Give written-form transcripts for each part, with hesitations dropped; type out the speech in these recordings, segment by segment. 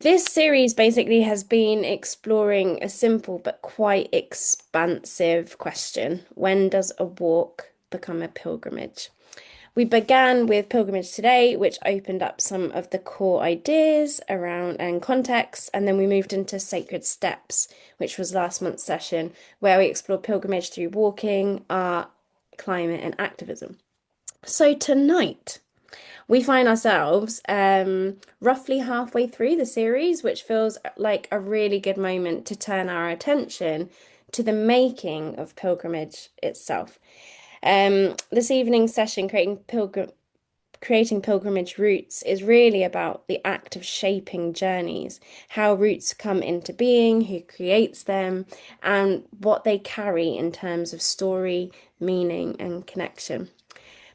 This series basically has been exploring a simple but quite expansive question. When does a walk become a pilgrimage? We began with Pilgrimage Today, which opened up some of the core ideas around and context, and then we moved into Sacred Steps, which was last month's session, where we explored pilgrimage through walking, art, climate, and activism. So tonight, we find ourselves roughly halfway through the series, which feels like a really good moment to turn our attention to the making of pilgrimage itself. This evening's session, creating pilgrimage routes, is really about the act of shaping journeys, how routes come into being, who creates them, and what they carry in terms of story, meaning, and connection.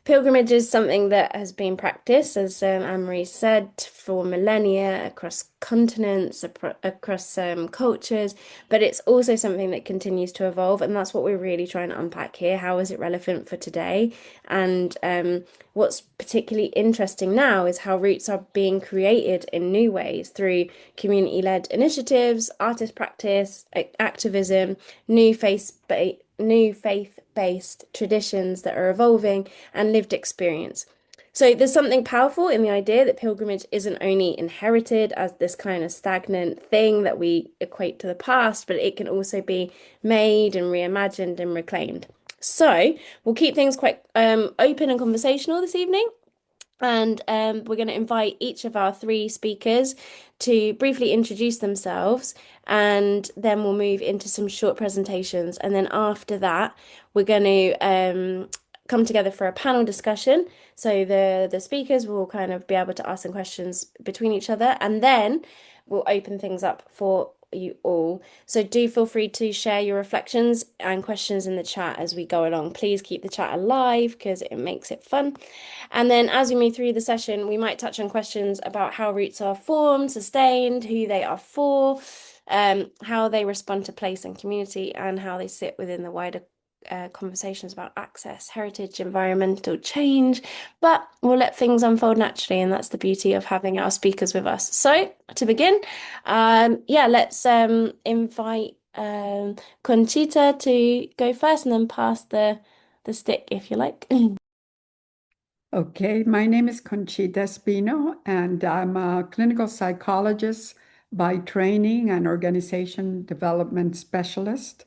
Pilgrimage is something that has been practiced, as Annemarie said, for millennia across continents, across cultures, but it's also something that continues to evolve, and that's what we're really trying to unpack here. How is it relevant for today? And what's particularly interesting now is how routes are being created in new ways through community-led initiatives, artist practice, activism, new faith-based traditions that are evolving, and lived experience. So there's something powerful in the idea that pilgrimage isn't only inherited as this kind of stagnant thing that we equate to the past, but it can also be made and reimagined and reclaimed. So we'll keep things quite open and conversational this evening. And we're going to invite each of our three speakers to briefly introduce themselves, and then we'll move into some short presentations. And then after that, we're going to come together for a panel discussion. So the speakers will kind of be able to ask some questions between each other, and then we'll open things up for you all. So do feel free to share your reflections and questions in the chat as we go along. Please keep the chat alive because it makes it fun. And then as we move through the session, we might touch on questions about how roots are formed, sustained, who they are for, how they respond to place and community, and how they sit within the wider conversations about access, heritage, environmental change. But we'll let things unfold naturally, and that's the beauty of having our speakers with us. So to begin, let's invite Conchita to go first, and then pass the stick if you like. Okay, my name is Conchita Espino, and I'm a clinical psychologist by training and organization development specialist.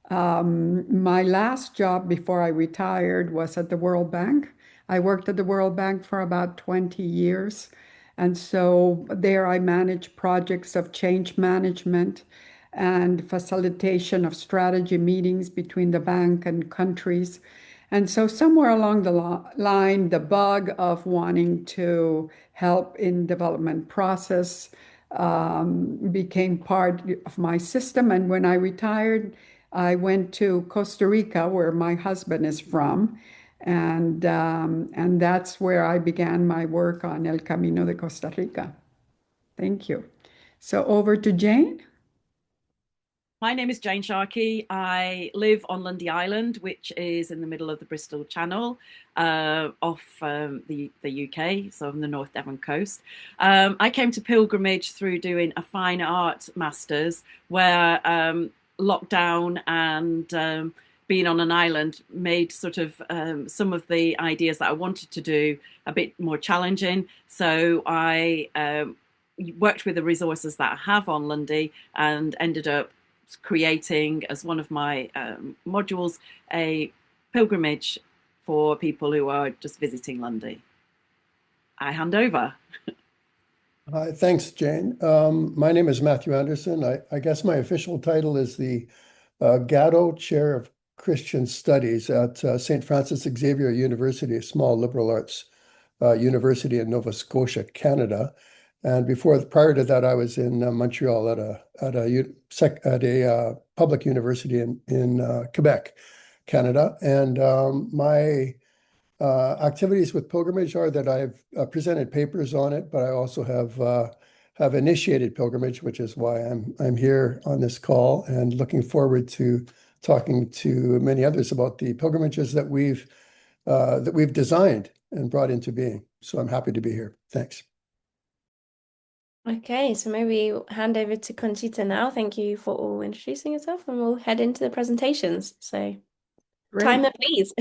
My last job before I retired was at the World Bank. I worked at the World Bank for about 20 years. And so there I managed projects of change management and facilitation of strategy meetings between the bank and countries. And so somewhere along the line, the bug of wanting to help in development process became part of my system. And when I retired, I went to Costa Rica, where my husband is from, and that's where I began my work on El Camino de Costa Rica. Thank you. So over to Jane. My name is Jane Sharkey. I live on Lundy Island, which is in the middle of the Bristol Channel, off the UK, so on the North Devon coast. I came to pilgrimage through doing a fine art masters, where lockdown and being on an island made sort of some of the ideas that I wanted to do a bit more challenging. So I worked with the resources that I have on Lundy and ended up creating, as one of my modules, a pilgrimage for people who are just visiting Lundy. I hand over. Hi, thanks, Jane. My name is Matthew Anderson. I guess my official title is the Gatto Chair of Christian Studies at St. Francis Xavier University, a small liberal arts university in Nova Scotia, Canada. And prior to that, I was in Montreal at a public university in Quebec, Canada. And my activities with pilgrimage are that I've presented papers on it, but I also have initiated pilgrimage, which is why I'm here on this call and looking forward to talking to many others about the pilgrimages that we've designed and brought into being. So I'm happy to be here. Thanks. Okay, so maybe hand over to Conchita now. Thank you for all introducing yourself, and we'll head into the presentations. So, Great. timer, please.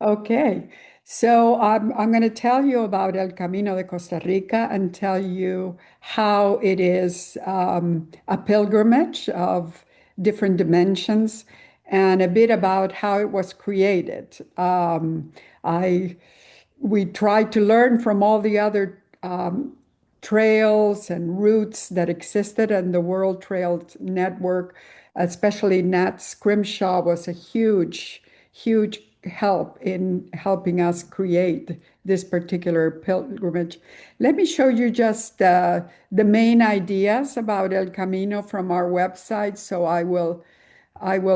Okay, so I'm going to tell you about El Camino de Costa Rica and tell you how it is a pilgrimage of different dimensions and a bit about how it was created. I We tried to learn from all the other trails and routes that existed in the World Trails Network, especially Nat Scrimshaw was a huge help in helping us create this particular pilgrimage. Let me show you just the main ideas about El Camino from our website. So I will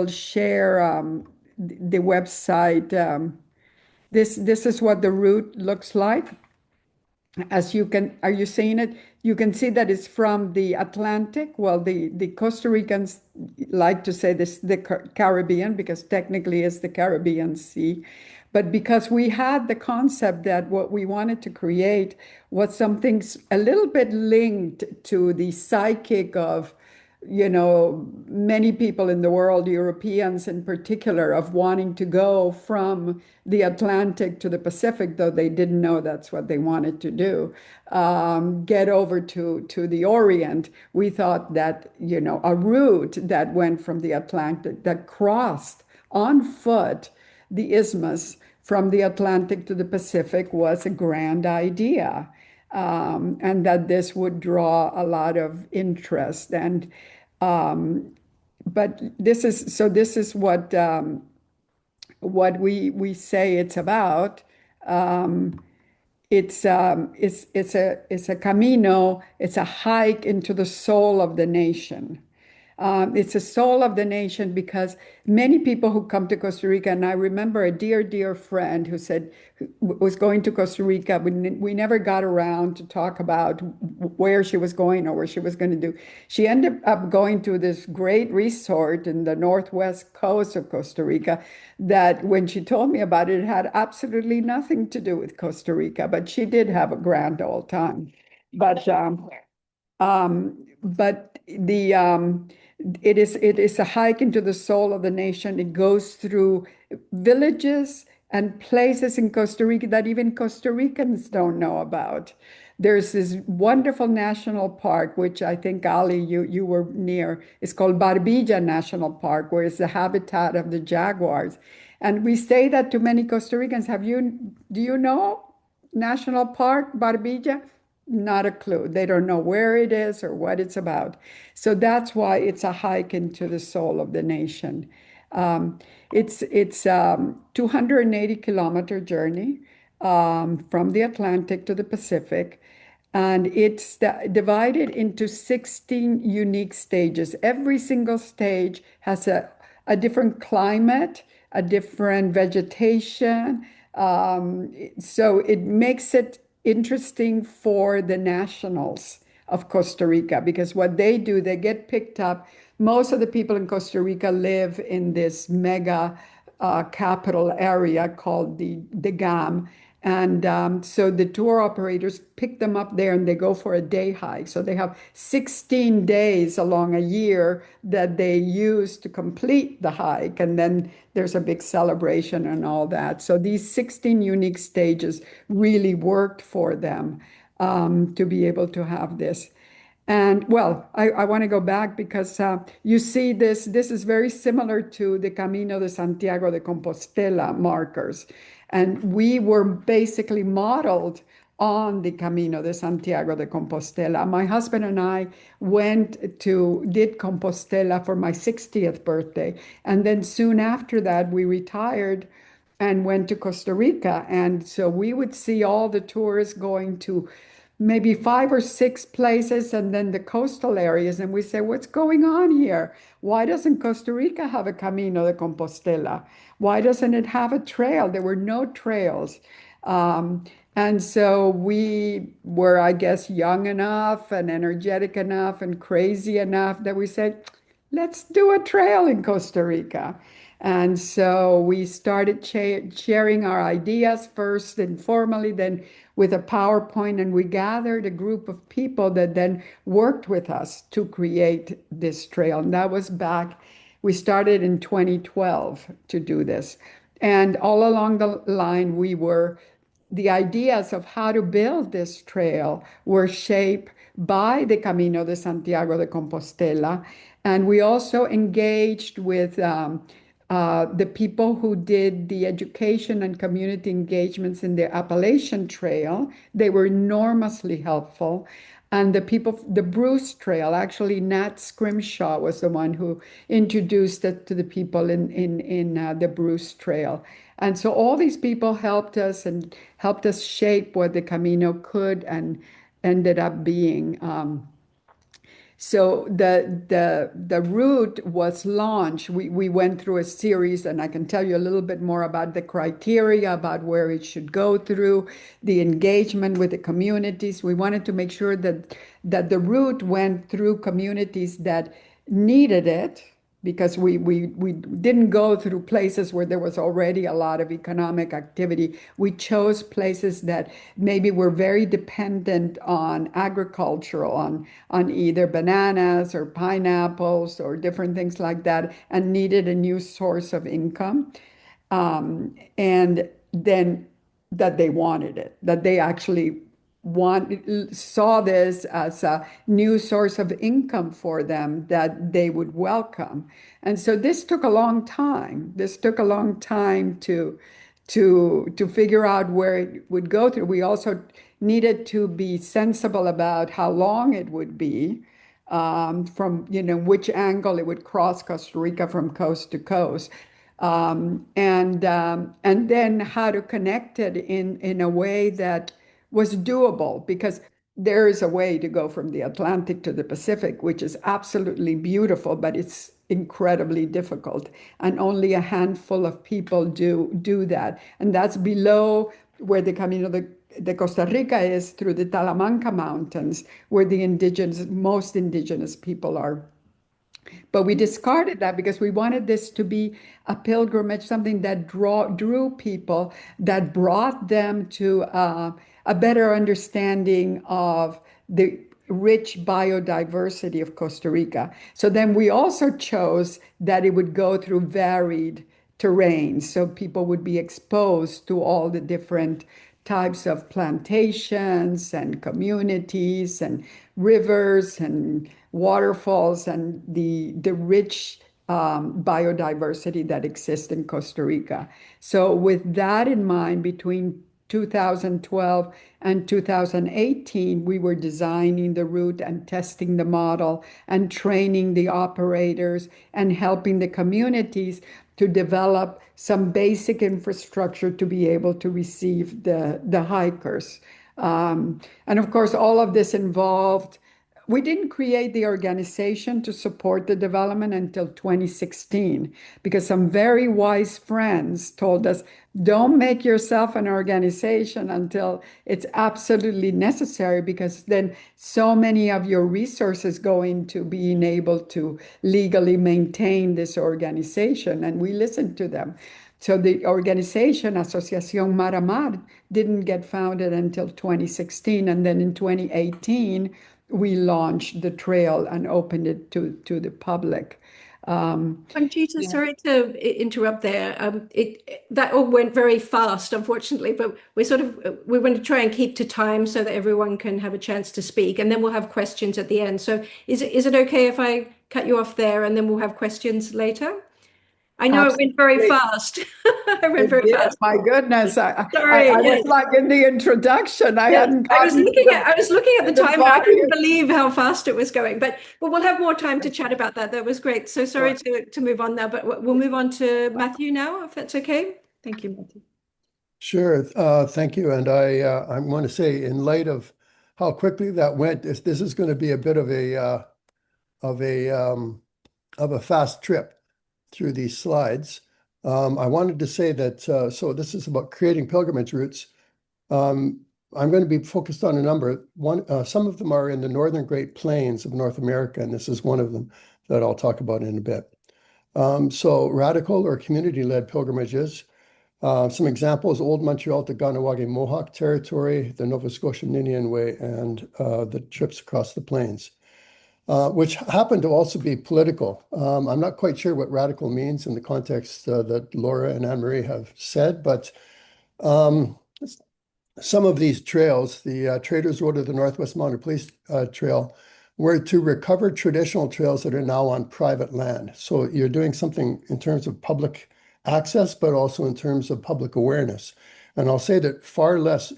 share the website. This is what the route looks like. As you can, are you seeing it? You can see that it's from the Atlantic. Well, the Costa Ricans like to say this the Caribbean because technically it's the Caribbean Sea. But because we had the concept that what we wanted to create was something a little bit linked to the psychic of many people in the world, Europeans in particular, of wanting to go from the Atlantic to the Pacific, though they didn't know that's what they wanted to do, get over to the Orient. We thought that, a route that went from the Atlantic, that crossed on foot the isthmus from the Atlantic to the Pacific was a grand idea. And that this would draw a lot of interest. Um, but this is what we say it's about. Um, it's a camino. It's a hike into the soul of the nation. It's a soul of the nation because many people who come to Costa Rica, and I remember a dear friend who said who was going to Costa Rica. We never got around to talk about where she was going or what she was going to do. She ended up going to this great resort in the northwest coast of Costa Rica that when she told me about it, it had absolutely nothing to do with Costa Rica, but she did have a grand old time. But but the it is a hike into the soul of the nation. It goes through villages and places in Costa Rica that even Costa Ricans don't know about. There's this wonderful national park, which I think Ali, you were near. It's called Barbilla National Park, where it's the habitat of the jaguars. And we say that to many Costa Ricans. Do you know National Park Barbilla? Not a clue. They don't know where it is or what it's about. So that's why it's a hike into the soul of the nation. Um, it's 280-kilometer journey from the Atlantic to the Pacific, and it's divided into 16 unique stages. Every single stage has a different climate, a different vegetation. So it makes it interesting for the nationals of Costa Rica because what they do, they get picked up. Most of the people in Costa Rica live in this mega capital area called the GAM. And so the tour operators pick them up there and they go for a day hike. So they have 16 days along a year that they use to complete the hike. And then there's a big celebration and all that. So these 16 unique stages really worked for them to be able to have this. And well, I want to go back because you see this is very similar to the Camino de Santiago de Compostela markers. And we were basically modeled on the Camino de Santiago de Compostela. My husband and I did Compostela for my 60th birthday. And then soon after that, we retired and went to Costa Rica. And so we would see all the tourists going to maybe 5 or 6 places and then the coastal areas. And we say, what's going on here? Why doesn't Costa Rica have a Camino de Compostela? Why doesn't it have a trail? There were no trails. And so we were, I guess, young enough and energetic enough and crazy enough that we said, let's do a trail in Costa Rica. And so we started sharing our ideas first informally, then with a PowerPoint, and we gathered a group of people that then worked with us to create this trail. And that was back, we started in 2012 to do this. And all along the line, the ideas of how to build this trail were shaped by the Camino de Santiago de Compostela. And we also engaged with the people who did the education and community engagements in the Appalachian Trail. They were enormously helpful. And the people, the Bruce Trail, actually, Nat Scrimshaw was the one who introduced it to the people in the Bruce Trail. And so all these people helped us and helped us shape what the Camino could and ended up being. So the route was launched. We went through a series, and I can tell you a little bit more about the criteria, about where it should go through, the engagement with the communities. We wanted to make sure that the route went through communities that needed it, because we didn't go through places where there was already a lot of economic activity. We chose places that maybe were very dependent on agricultural, on either bananas or pineapples or different things like that, and needed a new source of income. And then that they wanted it, that they actually saw this as a new source of income for them that they would welcome. And so this took a long time. This took a long time to figure out where it would go through. We also needed to be sensible about how long it would be, from which angle it would cross Costa Rica from coast to coast. And then how to connect it in a way that was doable, because there is a way to go from the Atlantic to the Pacific, which is absolutely beautiful, but it's incredibly difficult. And only a handful of people do that. And that's below where the Camino de Costa Rica is, through the Talamanca Mountains, where the most indigenous people are. But we discarded that because we wanted this to be a pilgrimage, something that drew people, that brought them to a better understanding of the rich biodiversity of Costa Rica. So then we also chose that it would go through varied terrain, so people would be exposed to all the different types of plantations and communities and rivers and waterfalls and the rich biodiversity that exists in Costa Rica. So with that in mind, between 2012 and 2018, we were designing the route and testing the model and training the operators and helping the communities to develop some basic infrastructure to be able to receive the hikers. And of course, all of this involved, we didn't create the organization to support the development until 2016, because some very wise friends told us, don't make yourself an organization until it's absolutely necessary, because then so many of your resources go into being able to legally maintain this organization. And we listened to them. So the organization, Asociación Mar a Mar, didn't get founded until 2016. And then in 2018, we launched the trail and opened it to the public. Conchita, sorry to interrupt there. That all went very fast, unfortunately, but we want to try and keep to time so that everyone can have a chance to speak, and then we'll have questions at the end. So is it okay if I cut you off there and then we'll have questions later? I know Absolutely. It went very fast. It went very fast. My goodness. Sorry. I was like in the introduction. I was looking at the time and I couldn't believe how fast it was going. But we'll have more time to chat about that. That was great. So sorry to move on now, but we'll move on to Matthew now, if that's okay. Thank you, Matthew. Sure. Thank you. And I want to say, in light of how quickly that went, this is going to be a bit of a fast trip through these slides. I wanted to say that, so this is about creating pilgrimage routes. I'm going to be focused on a number. Some of them are in the northern Great Plains of North America, and this is one of them. that I'll talk about in a bit. So radical or community-led pilgrimages. Some examples: Old Montreal to Ganawagi Mohawk Territory, the Nova Scotian Indian Way, and the trips across the plains, which happen to also be political. I'm not quite sure what radical means in the context that Lora and Annemarie have said, but some of these trails, the Traders Road of the Northwest Mounted Police Trail, were to recover traditional trails that are now on private land. So you're doing something in terms of public access, but also in terms of public awareness. And I'll say that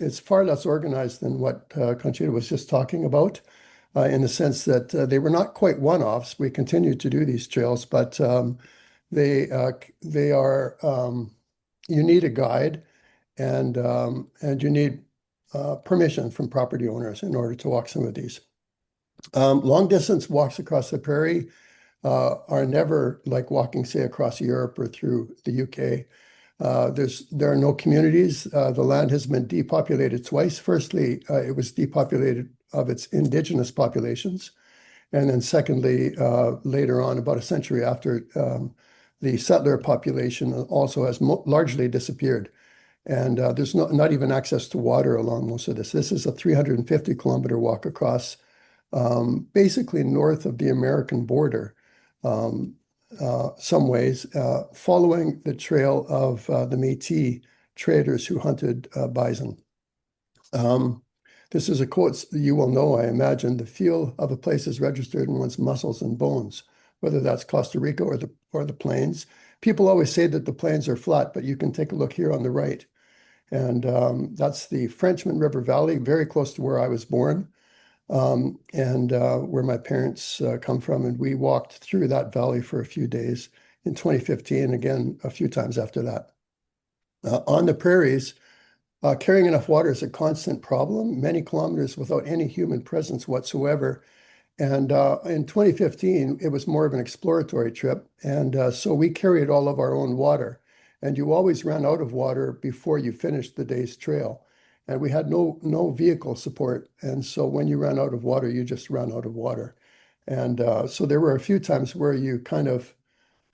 it's far less organized than what Conchita was just talking about, in the sense that they were not quite one-offs. We continue to do these trails, but they are you need a guide, and you need permission from property owners in order to walk some of these. Long distance walks across the prairie are never like walking, say, across Europe or through the UK. There are no communities. The land has been depopulated twice. Firstly, it was depopulated of its indigenous populations. And then secondly, later on, about a century after, the settler population also has largely disappeared. And there's not even access to water along most of this. This is a 350-kilometer walk across, basically north of the American border, some ways, following the trail of the Métis traders who hunted bison. This is a quote you will know, I imagine: "The feel of a place is registered in one's muscles and bones," whether that's Costa Rica or the plains. People always say that the plains are flat, but you can take a look here on the right. And that's the Frenchman River Valley, very close to where I was born, and where my parents come from. And we walked through that valley for a few days in 2015, again, a few times after that. On the prairies, carrying enough water is a constant problem, many kilometers without any human presence whatsoever. And in 2015, it was more of an exploratory trip. And so we carried all of our own water. And you always ran out of water before you finished the day's trail. And we had no vehicle support. And so when you ran out of water, you just ran out of water. And so there were a few times where you kind of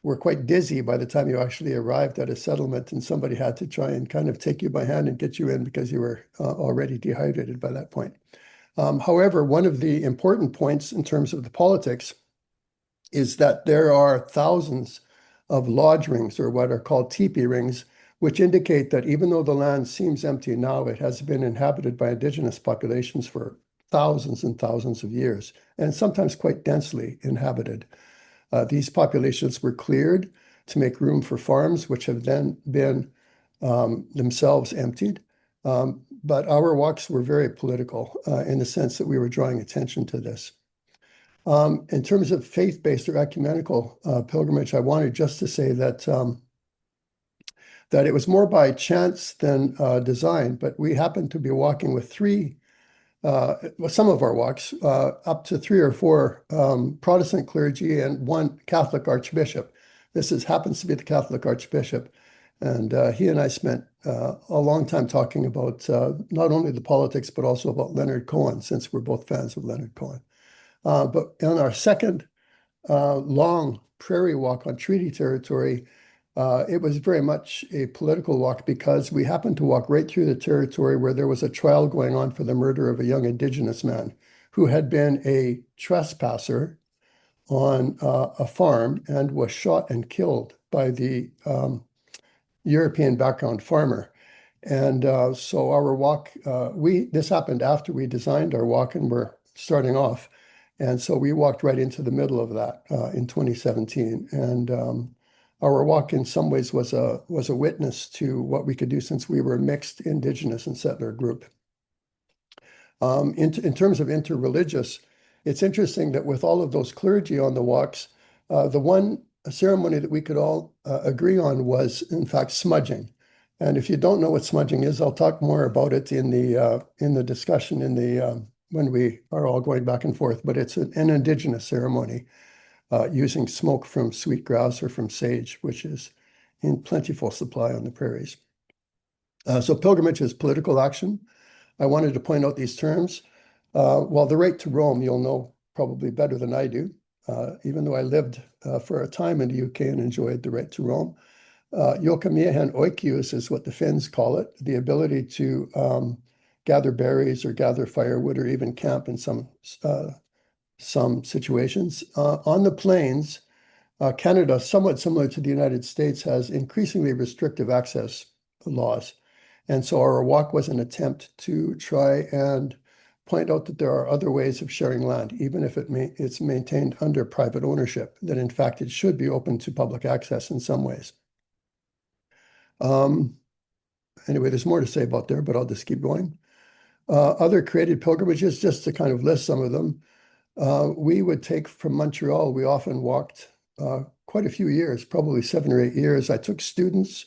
were quite dizzy by the time you actually arrived at a settlement, and somebody had to try and kind of take you by hand and get you in because you were already dehydrated by that point. However, one of the important points in terms of the politics is that there are thousands of lodge rings, or what are called teepee rings, which indicate that even though the land seems empty now, it has been inhabited by indigenous populations for thousands and thousands of years, and sometimes quite densely inhabited. These populations were cleared to make room for farms, which have then been themselves emptied. But our walks were very political in the sense that we were drawing attention to this. In terms of faith-based or ecumenical pilgrimage, I wanted just to say that that it was more by chance than design, but we happened to be walking with some of our walks, up to 3 or 4 Protestant clergy and 1 Catholic archbishop. This happens to be the Catholic archbishop. And he and I spent a long time talking about not only the politics, but also about Leonard Cohen, since we're both fans of Leonard Cohen. But on our second long prairie walk on treaty territory, it was very much a political walk, because we happened to walk right through the territory where there was a trial going on for the murder of a young Indigenous man who had been a trespasser on a farm and was shot and killed by the European background farmer. And so our walk, this happened after we designed our walk and we're starting off. And so we walked right into the middle of that in 2017. And our walk in some ways was a witness to what we could do, since we were a mixed Indigenous and settler group. In terms of interreligious, it's interesting that with all of those clergy on the walks, the one ceremony that we could all agree on was, in fact, smudging. And if you don't know what smudging is, I'll talk more about it in the discussion when we are all going back and forth. But it's an Indigenous ceremony using smoke from sweetgrass or from sage, which is in plentiful supply on the prairies. So pilgrimage is political action. I wanted to point out these terms. While the right to roam, you'll know probably better than I do. even though I lived for a time in the UK and enjoyed the right to roam. Jokamiehen oikius is what the Finns call it, the ability to gather berries or gather firewood or even camp in some situations. On the plains, Canada, somewhat similar to the United States, has increasingly restrictive access laws. And so our walk was an attempt to try and point out that there are other ways of sharing land, even if it's maintained under private ownership, that in fact it should be open to public access in some ways. Anyway, there's more to say about there, but I'll just keep going. Other created pilgrimages, just to kind of list some of them, we would take from Montreal, we often walked quite a few years, probably 7 or 8 years. I took students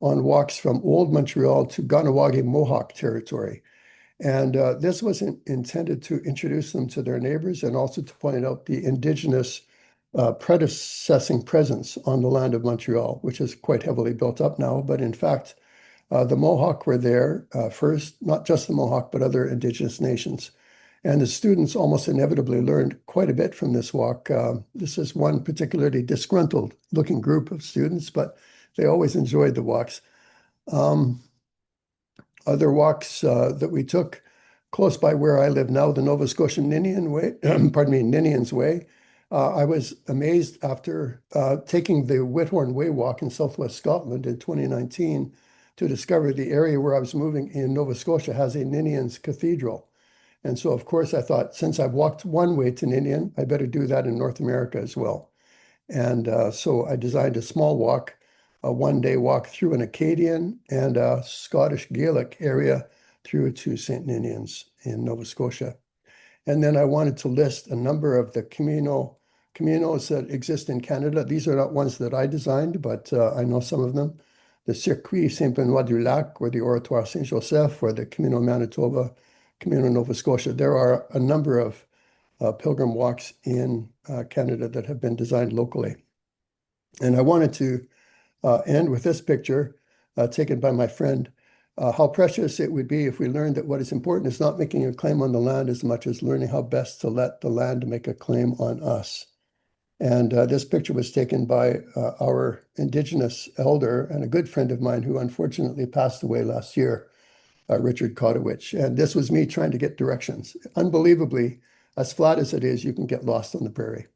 on walks from Old Montreal to Ganawagi Mohawk territory. And this was intended to introduce them to their neighbors and also to point out the indigenous predecessing presence on the land of Montreal, which is quite heavily built up now. But in fact, the Mohawk were there first, not just the Mohawk, but other indigenous nations. And the students almost inevitably learned quite a bit from this walk. This is one particularly disgruntled looking group of students, but they always enjoyed the walks. Other walks that we took close by where I live now, the Nova Scotian Ninian Way, pardon me, Ninian's Way. I was amazed after taking the Whithorn Way walk in southwest Scotland in 2019 to discover the area where I was moving in Nova Scotia has a Ninian's Cathedral. And so, of course, I thought, since I've walked one way to Ninian, I better do that in North America as well. And so I designed a small walk, a one-day walk through an Acadian and a Scottish Gaelic area through to St. Ninian's in Nova Scotia. And then I wanted to list a number of the Caminos that exist in Canada. These are not ones that I designed, but I know some of them. The Circuit Saint-Benoît du Lac, or the Oratoire Saint-Joseph, or the Camino Manitoba, Camino Nova Scotia. There are a number of pilgrim walks in Canada that have been designed locally. And I wanted to end with this picture taken by my friend, how precious it would be if we learned that what is important is not making a claim on the land as much as learning how best to let the land make a claim on us. And this picture was taken by our Indigenous elder and a good friend of mine who unfortunately passed away last year, Richard Kotowich. And this was me trying to get directions. Unbelievably, as flat as it is, you can get lost on the prairie.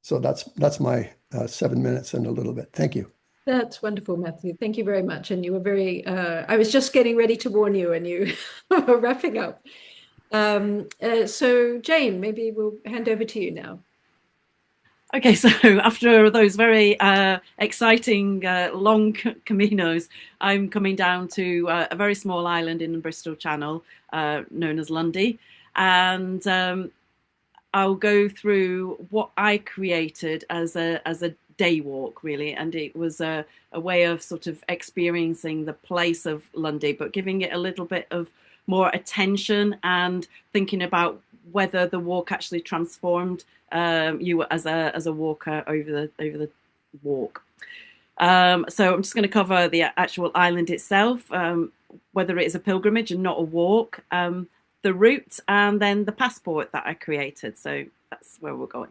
So that's my 7 minutes and a little bit. Thank you. That's wonderful, Matthew. Thank you very much. And you were very, I was just getting ready to warn you and you were wrapping up. So Jane, maybe we'll hand over to you now. Okay, so after those very exciting long caminos, I'm coming down to a very small island in the Bristol Channel known as Lundy. And I'll go through what I created as a day walk, really. And it was a way of sort of experiencing the place of Lundy, but giving it a little bit of more attention and thinking about whether the walk actually transformed you as a walker over the walk. So I'm just going to cover the actual island itself, whether it is a pilgrimage and not a walk, the route, and then the passport that I created. So that's where we're going.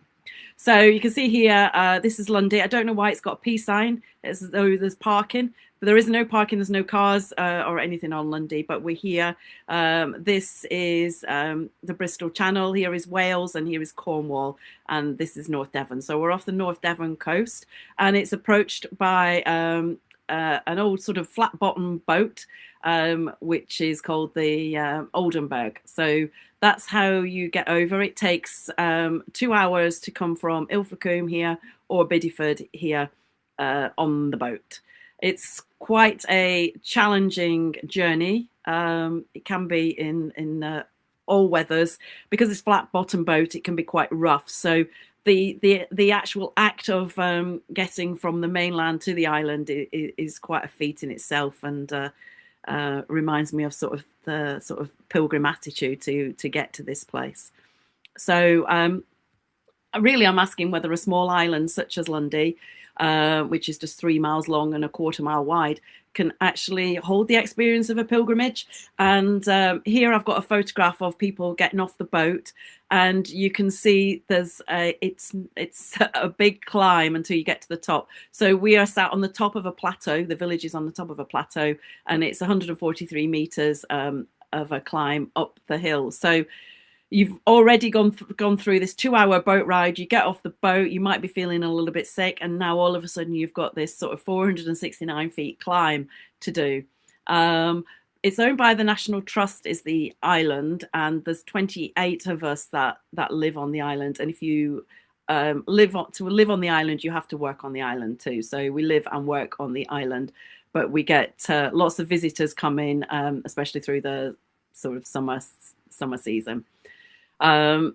So you can see here, this is Lundy. I don't know why it's got a peace sign. It's as though there's parking, but there is no parking. There's no cars or anything on Lundy, but we're here. This is the Bristol Channel. Here is Wales and here is Cornwall. And this is North Devon. So we're off the North Devon coast and it's approached by an old sort of flat bottom boat, which is called the Oldenburg. So that's how you get over. It takes 2 hours to come from Ilfracombe here or Bideford here on the boat. It's quite a challenging journey. It can be in all weathers because it's flat bottom boat. It can be quite rough. So the actual act of getting from the mainland to the island is quite a feat in itself, and reminds me of sort of the sort of pilgrim attitude to get to this place. So really I'm asking whether a small island such as Lundy which is just 3 miles long and a quarter mile wide, can actually hold the experience of a pilgrimage. And here I've got a photograph of people getting off the boat, and you can see it's a big climb until you get to the top. So we are sat on the top of a plateau. The village is on the top of a plateau, and it's 143 meters of a climb up the hill. So you've already gone through this 2-hour boat ride. You get off the boat, you might be feeling a little bit sick, and now all of a sudden you've got this sort of 469 feet climb to do. It's owned by the National Trust, is the island, and there's 28 of us that live on the island. And if you live on the island, you have to work on the island too. So we live and work on the island, but we get lots of visitors come in, especially through the sort of summer season. So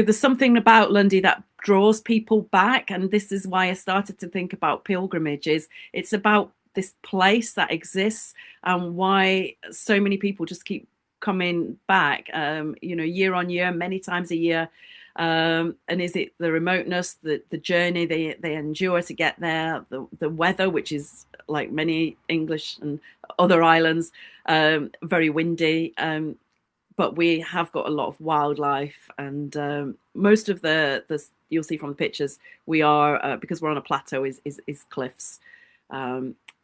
there's something about Lundy that draws people back, and this is why I started to think about pilgrimages. It's about this place that exists and why so many people just keep coming back, year on year, many times a year. And is it the remoteness, the journey they endure to get there, the weather, which is like many English and other islands, very windy. But we have got a lot of wildlife, and most of the you'll see from the pictures, we are because we're on a plateau is cliffs.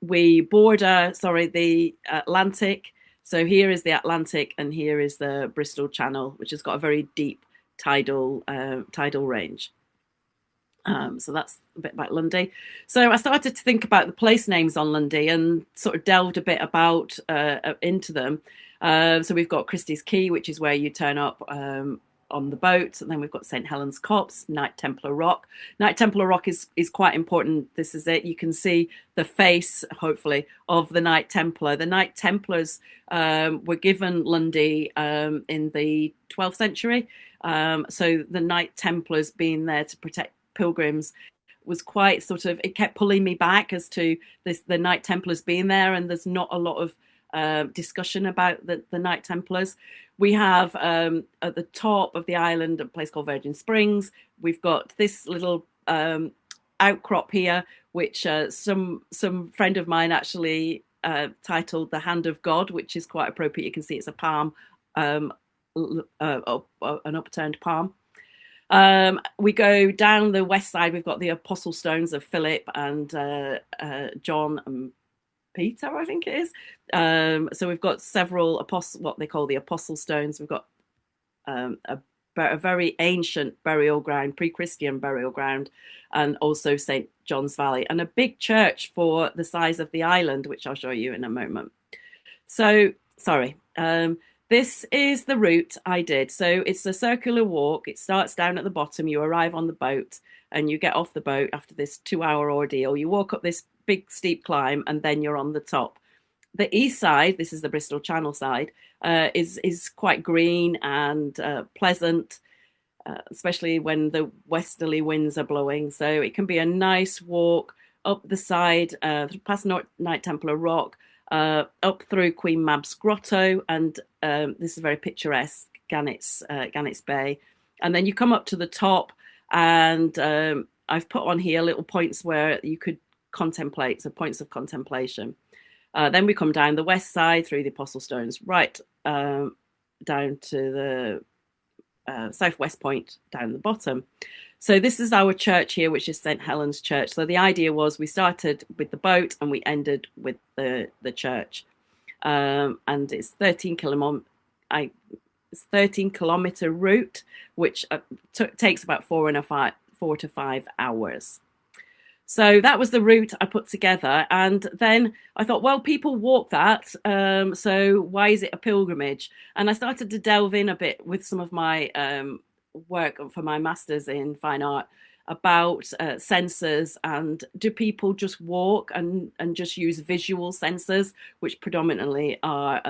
We border the Atlantic. So here is the Atlantic, and here is the Bristol Channel, which has got a very deep tidal range. So that's a bit about Lundy. So I started to think about the place names on Lundy and sort of delved a bit about into them. So we've got Christie's Quay, which is where you turn up on the boat, and then we've got St Helens Copse, Knight Templar Rock. Knight Templar Rock is quite important. This is it. You can see the face, hopefully, of the Knight Templar. The Knight Templars were given Lundy in the 12th century. So the Knight Templars being there to protect pilgrims was quite sort of, it kept pulling me back as to the Knight Templars being there, and there's not a lot of discussion about the Knight Templars. We have at the top of the island a place called Virgin Springs. We've got this little outcrop here, which some friend of mine actually titled The Hand of God, which is quite appropriate. You can see it's a palm, an upturned palm. We go down the west side. We've got the Apostle Stones of Philip and John and Peter, I think it is. So we've got several what they call the Apostle Stones. We've got a very ancient burial ground, pre-Christian burial ground, and also St. John's Valley, and a big church for the size of the island, which I'll show you in a moment. So, sorry. This is the route I did. So it's a circular walk. It starts down at the bottom. You arrive on the boat and you get off the boat after this 2-hour ordeal. You walk up this big steep climb, and then you're on the top. The east side, this is the Bristol Channel side, is quite green and pleasant, especially when the westerly winds are blowing. So it can be a nice walk up the side, past Knight Templar Rock, up through Queen Mab's Grotto, and this is very picturesque, Gannett's Bay. And then you come up to the top, and I've put on here little points where you could contemplate, so points of contemplation. Then we come down the west side through the Apostle Stones, right down to the southwest point down the bottom. So this is our church here, which is St Helens Church. So the idea was we started with the boat and we ended with the church. And it's 13 kilometer route, which takes about 4 to 5 hours. So that was the route I put together. And then I thought, well, people walk that. So why is it a pilgrimage? And I started to delve in a bit with some of my work for my master's in fine art about sensors, and do people just walk and just use visual sensors, which predominantly are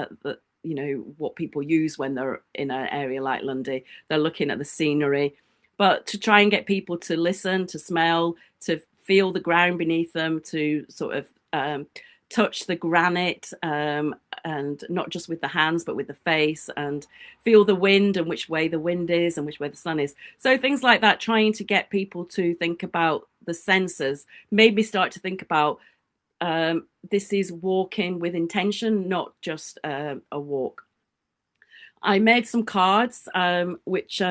what people use when they're in an area like Lundy. They're looking at the scenery, but to try and get people to listen, to smell, to feel the ground beneath them, to sort of touch the granite, and not just with the hands, but with the face, and feel the wind and which way the wind is and which way the sun is. So things like that, trying to get people to think about the senses, made me start to think about this is walking with intention, not just a walk. I made some cards which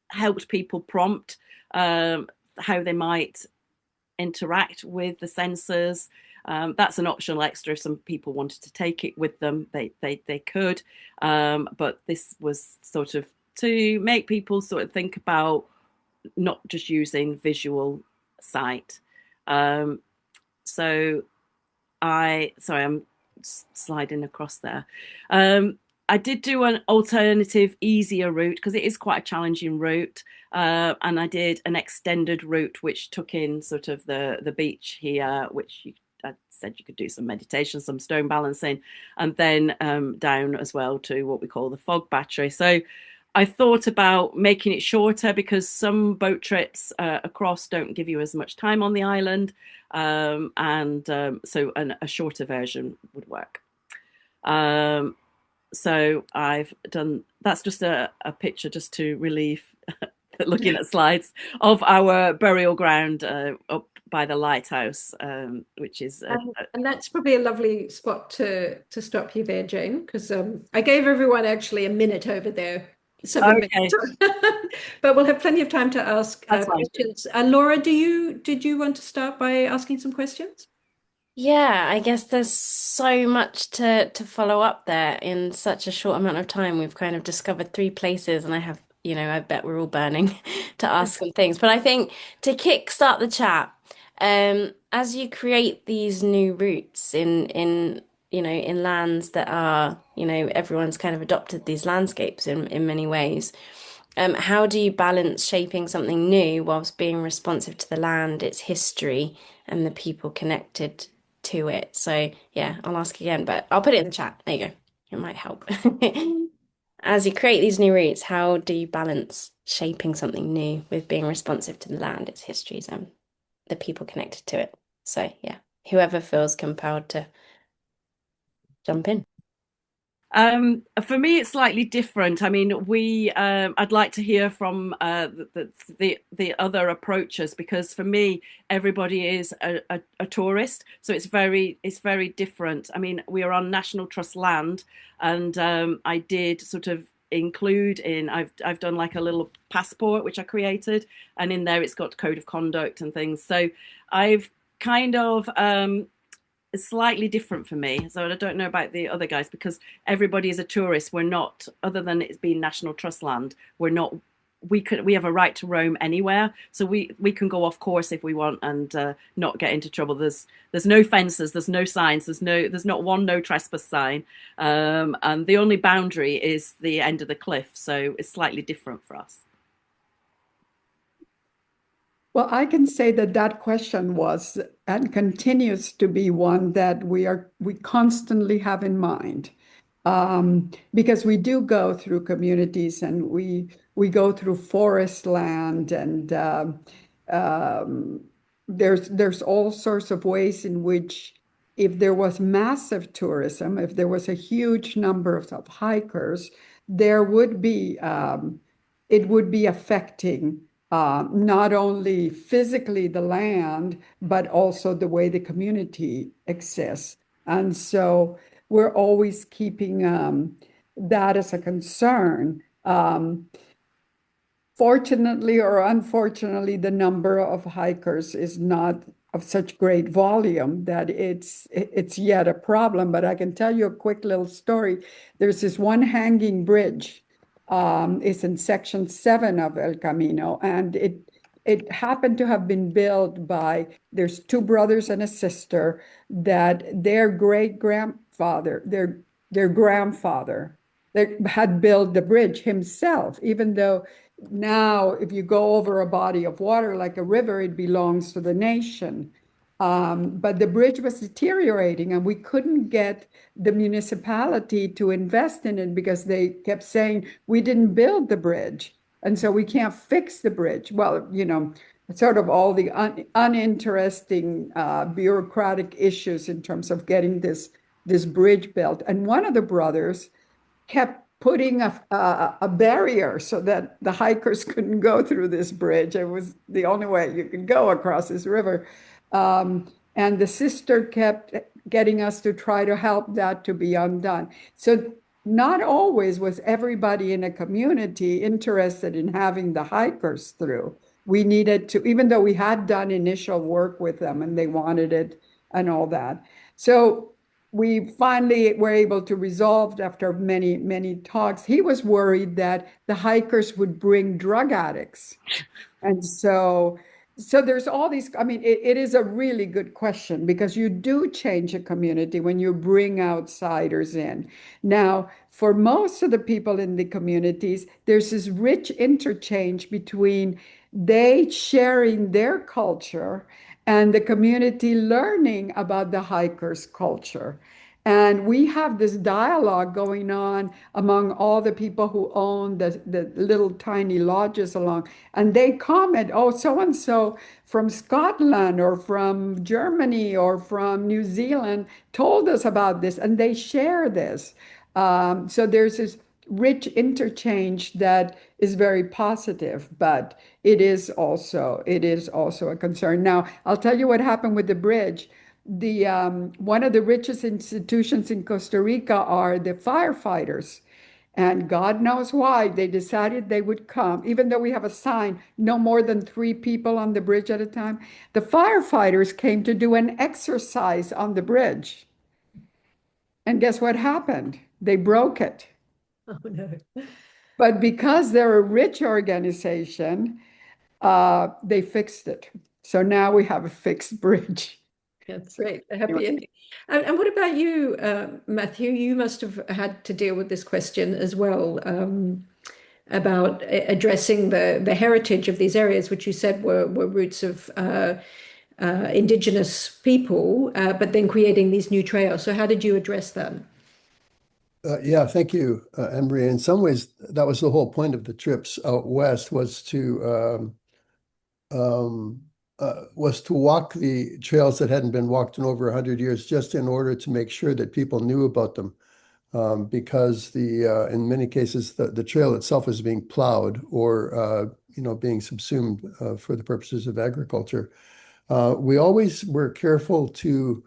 helped people prompt how they might interact with the senses. That's an optional extra. If some people wanted to take it with them, they could. But this was sort of to make people sort of think about not just using visual sight. So sorry, I'm sliding across there. I did do an alternative, easier route because it is quite a challenging route. And I did an extended route, which took in sort of the beach here, which I said you could do some meditation, some stone balancing, and then down as well to what we call the fog battery. So I thought about making it shorter because some boat trips across don't give you as much time on the island. So a shorter version would work. So I've done, that's just a picture just to relieve looking at slides of our burial ground up by the lighthouse, which is and that's probably a lovely spot to stop you there, Jane, because I gave everyone actually a minute over there. Okay. But we'll have plenty of time to ask questions. Lora, did you want to start by asking some questions? Yeah, I guess there's so much to follow up there in such a short amount of time. We've kind of discovered 3 places, and I have, I bet we're all burning to ask some things. But I think to kickstart the chat, as you create these new routes in lands that are, everyone's kind of adopted these landscapes in many ways. How do you balance shaping something new whilst being responsive to the land, its history, and the people connected to it? So yeah, I'll ask again, but I'll put it in the chat. There you go. It might help. As you create these new routes, how do you balance shaping something new with being responsive to the land, its histories, and the people connected to it? So yeah, whoever feels compelled to jump in. For me, it's slightly different. I mean, I'd like to hear from the other approaches, because for me, everybody is a tourist, so it's very different. I mean, we are on National Trust land, and I did sort of include in I've done like a little passport which I created, and in there it's got code of conduct and things. So I've kind of it's slightly different for me. So I don't know about the other guys, because everybody is a tourist. We're not, other than it's being National Trust land, we're not, we have a right to roam anywhere. So we can go off course if we want and not get into trouble. There's no fences, there's no signs, there's not one no trespass sign. And the only boundary is the end of the cliff. So it's slightly different for us. Well, I can say that question was and continues to be one that we constantly have in mind, because we do go through communities, and we go through forest land, and there's all sorts of ways in which, if there was massive tourism, if there was a huge number of hikers, there would be it would be affecting not only physically the land, but also the way the community exists. And so we're always keeping that as a concern. Fortunately or unfortunately, the number of hikers is not of such great volume that it's yet a problem. But I can tell you a quick little story. There's this one hanging bridge. It's in section 7 of El Camino, and it happened to have been built by, there's 2 brothers and a sister, that their grandfather had built the bridge himself, even though now if you go over a body of water like a river, it belongs to the nation. But the bridge was deteriorating, and we couldn't get the municipality to invest in it because they kept saying, we didn't build the bridge, and so we can't fix the bridge. Well, sort of all the uninteresting bureaucratic issues in terms of getting this bridge built. And one of the brothers kept putting a barrier so that the hikers couldn't go through this bridge. It was the only way you could go across this river. And the sister kept getting us to try to help that to be undone. So not always was everybody in a community interested in having the hikers through. We needed to, even though we had done initial work with them and they wanted it and all that. So we finally were able to resolve after many, many talks. He was worried that the hikers would bring drug addicts. And so there's all these, I mean, it is a really good question because you do change a community when you bring outsiders in. Now, for most of the people in the communities, there's this rich interchange between they sharing their culture and the community learning about the hikers' culture. And we have this dialogue going on among all the people who own the little tiny lodges along. And they comment, oh, so and so from Scotland or from Germany or from New Zealand told us about this, and they share this. So there's this rich interchange that is very positive, but it is also a concern. Now, I'll tell you what happened with the bridge. The one of the richest institutions in Costa Rica are the firefighters. And God knows why they decided they would come, even though we have a sign, no more than 3 people on the bridge at a time. The firefighters came to do an exercise on the bridge. And guess what happened? They broke it. Oh, no. But because they're a rich organization, they fixed it. So now we have a fixed bridge. That's great. A happy ending. And what about you, Matthew? You must have had to deal with this question as well, about addressing the heritage of these areas, which you said were roots of indigenous people, but then creating these new trails. So how did you address that? Yeah, thank you, Annemarie. In some ways, that was the whole point of the trips out west was to walk the trails that hadn't been walked in over 100 years, just in order to make sure that people knew about them. Because in many cases, the trail itself is being plowed or being subsumed for the purposes of agriculture. We always were careful to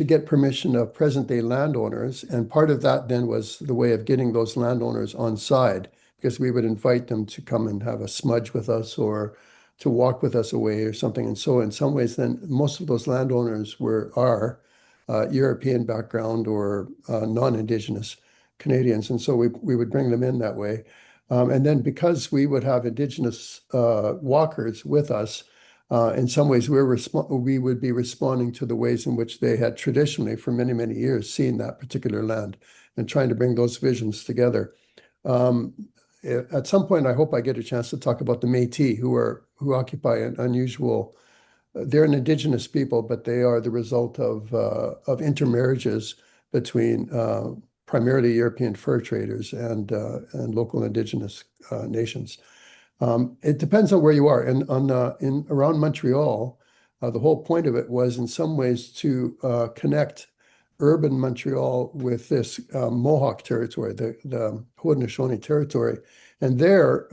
get permission of present-day landowners, and part of that then was the way of getting those landowners on side, because we would invite them to come and have a smudge with us or to walk with us away or something. And so in some ways, then most of those landowners are European background or non-Indigenous Canadians. And so we would bring them in that way. And then because we would have Indigenous walkers with us, in some ways we would be responding to the ways in which they had traditionally for many, many years seen that particular land and trying to bring those visions together. At some point, I hope I get a chance to talk about the Métis, who occupy an unusual. They're an indigenous people, but they are the result of intermarriages between primarily European fur traders and local indigenous nations. It depends on where you are, and in around Montreal, the whole point of it was in some ways to connect urban Montreal with this Mohawk territory, the Haudenosaunee territory. And there,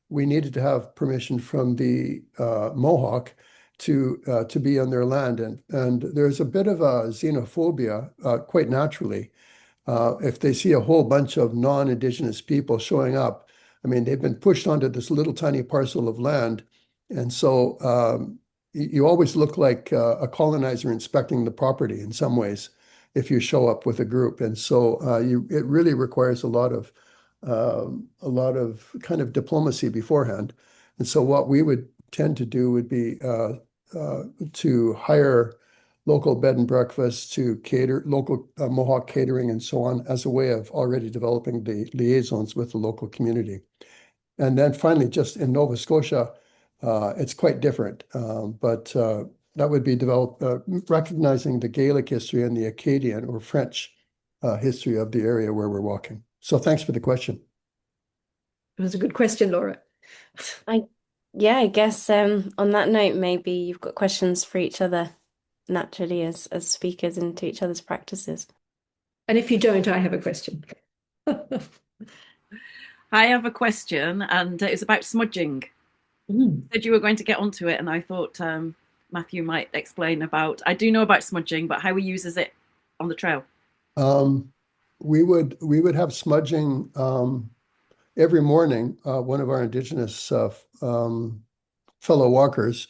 we needed to have permission from the Mohawk to be on their land. And there's a bit of a xenophobia, quite naturally. If they see a whole bunch of non-Indigenous people showing up, I mean, they've been pushed onto this little tiny parcel of land. And so you always look like a colonizer inspecting the property in some ways if you show up with a group. And so it really requires a lot of kind of diplomacy beforehand. And so what we would tend to do would be to hire local bed and breakfast, to cater local Mohawk catering and so on, as a way of already developing the liaisons with the local community. And then finally, just in Nova Scotia, it's quite different, but that would be developed, recognizing the Gaelic history and the Acadian or French history of the area where we're walking. So thanks for the question. It was a good question, Laura. Yeah, I guess on that note, maybe you've got questions for each other naturally as speakers into each other's practices. And if you don't, I have a question. I have a question, and it's about smudging. You said you were going to get onto it, and I thought Matthew might explain about. I do know about smudging, but how he uses it on the trail. Um, we would have smudging every morning. One of our indigenous fellow walkers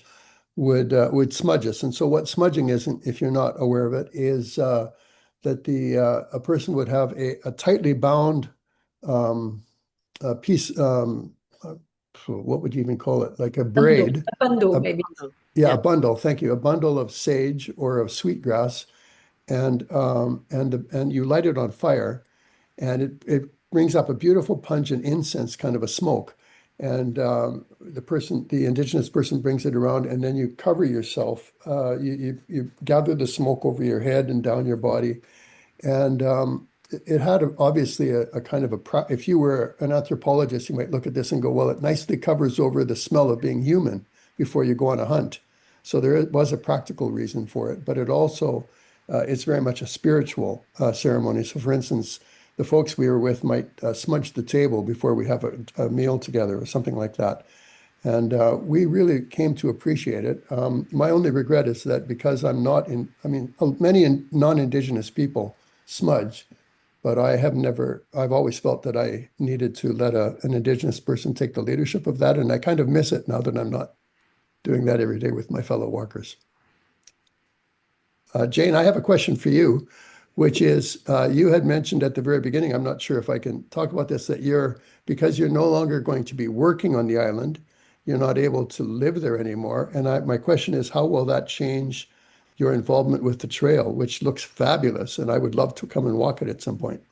would smudge us. And so what smudging is, if you're not aware of it, is that the a person would have a tightly bound piece. What would you even call it? Like a Bundle, braid. a bundle, A, maybe. yeah, Yeah. a bundle. Thank you. A bundle of sage or of sweetgrass, and you light it on fire, and it brings up a beautiful pungent incense, kind of a smoke. And the indigenous person brings it around, and then you cover yourself. You gather the smoke over your head and down your body, and it had obviously a kind of if you were an anthropologist, you might look at this and go, well, it nicely covers over the smell of being human before you go on a hunt. So there was a practical reason for it, but it also, it's very much a spiritual ceremony. So for instance, the folks we were with might smudge the table before we have a meal together or something like that. And we really came to appreciate it. My only regret is that because I mean, many non-Indigenous people smudge, but I've always felt that I needed to let an Indigenous person take the leadership of that. And I kind of miss it now that I'm not doing that every day with my fellow walkers. Jane, I have a question for you, which is you had mentioned at the very beginning, I'm not sure if I can talk about this, that because you're no longer going to be working on the island, you're not able to live there anymore. And my question is, how will that change your involvement with the trail, which looks fabulous? And I would love to come and walk it at some point.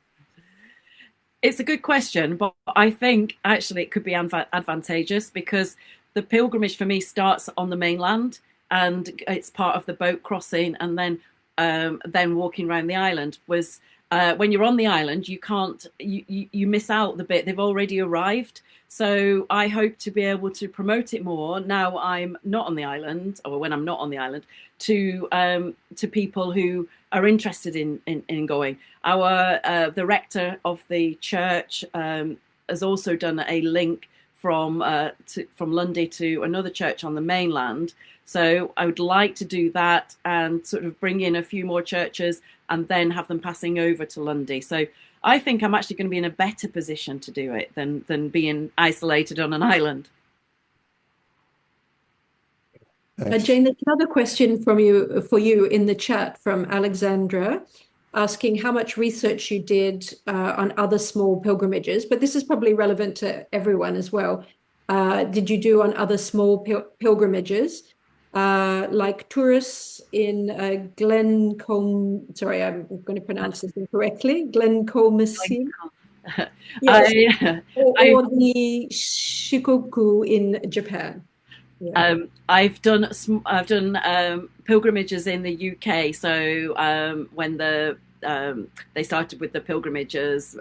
It's a good question, but I think actually it could be advantageous because the pilgrimage for me starts on the mainland and it's part of the boat crossing and then walking around the island was when you're on the island you can't you miss out the bit they've already arrived. So I hope to be able to promote it more now I'm not on the island, or when I'm not on the island, to people who are interested in going. Our the rector of the church has also done a link from Lundy to another church on the mainland. So I would like to do that and sort of bring in a few more churches and then have them passing over to Lundy. So I think I'm actually going to be in a better position to do it than being isolated on an island. Thanks. Jane, there's another question for you in the chat from Alexandra, asking how much research you did on other small pilgrimages, but this is probably relevant to everyone as well. Did you do on other small pilgrimages, like tourists in sorry, I'm going to pronounce this incorrectly, Glencomacy? Yes, or the Shikoku in Japan. Yeah. I've done pilgrimages in the UK. So when they started with the pilgrimages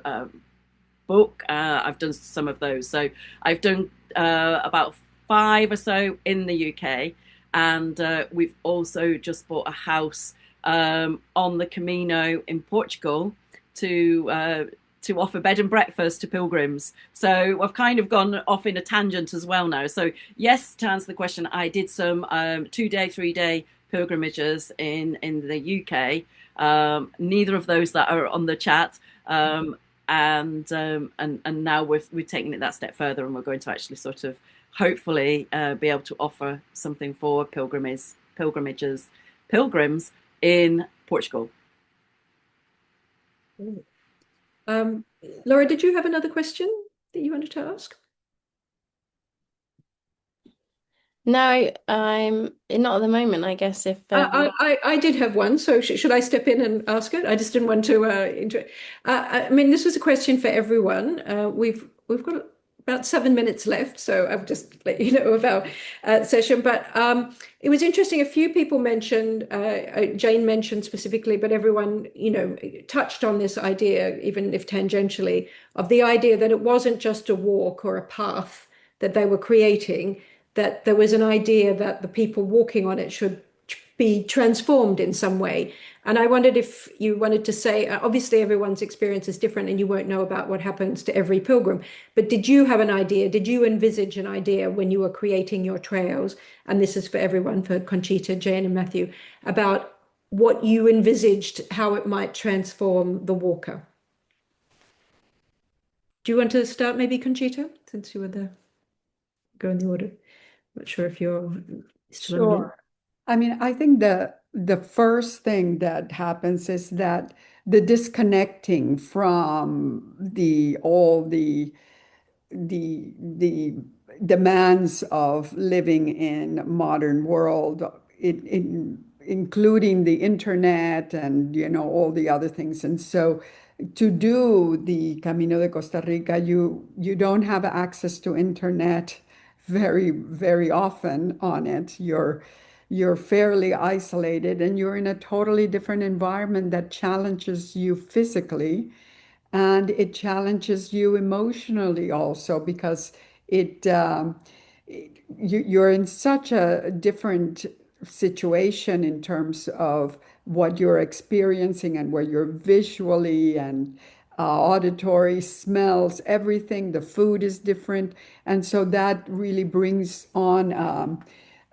book, I've done some of those. So I've done about 5 or so in the UK, and we've also just bought a house on the Camino in Portugal to offer bed and breakfast to pilgrims. So I've kind of gone off in a tangent as well now. So yes, to answer the question, I did some 2-day, 3-day pilgrimages in the UK. Neither of those that are on the chat. And now we're taking it that step further, and we're going to actually sort of hopefully be able to offer something for pilgrims in Portugal. Lora, did you have another question that you wanted to ask? No, I'm not at the moment, I guess. If I did have one, so should I step in and ask it? I just didn't want to I mean, this was a question for everyone. We've got about 7 minutes left, so I've just let you know of our session. But it was interesting. A few people mentioned, Jane mentioned specifically, but everyone, touched on this idea, even if tangentially, of the idea that it wasn't just a walk or a path that they were creating, that there was an idea that the people walking on it should be transformed in some way. And I wondered if you wanted to say, obviously everyone's experience is different and you won't know about what happens to every pilgrim, but did you have an idea? Did you envisage an idea when you were creating your trails? And this is for everyone, for Conchita, Jane, and Matthew, about what you envisaged, how it might transform the walker. Do you want to start maybe, Conchita, since you were there? Go in the order. Not sure if you're still on mute. Sure. I mean, I think the first thing that happens is that the disconnecting from all the demands of living in modern world, including the internet and all the other things. And so to do the Camino de Costa Rica, you don't have access to internet very, very often on it. You're fairly isolated and you're in a totally different environment that challenges you physically, and it challenges you emotionally also, because you're in such a different situation in terms of what you're experiencing and where you're visually and auditory, smells, everything. The food is different. And so that really brings on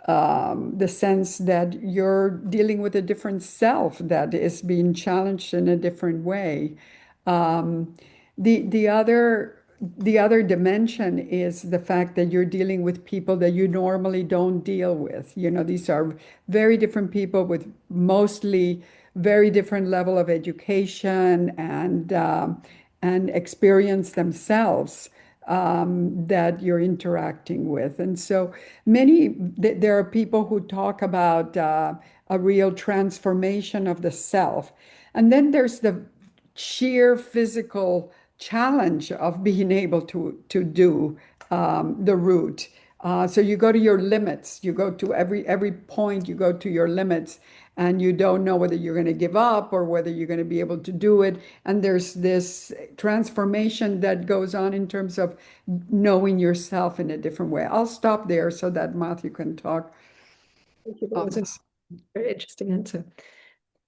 the sense that you're dealing with a different self that is being challenged in a different way. The other dimension is the fact that you're dealing with people that you normally don't deal with. These are very different people with mostly very different level of education and experience themselves that you're interacting with. And so there are people who talk about a real transformation of the self. And then there's the sheer physical challenge of being able to do the route. So you go to your limits. You go to every point, you go to your limits, and you don't know whether you're going to give up or whether you're going to be able to do it. And there's this transformation that goes on in terms of knowing yourself in a different way. I'll stop there so that Matthew can talk. Thank you. That was a very interesting answer.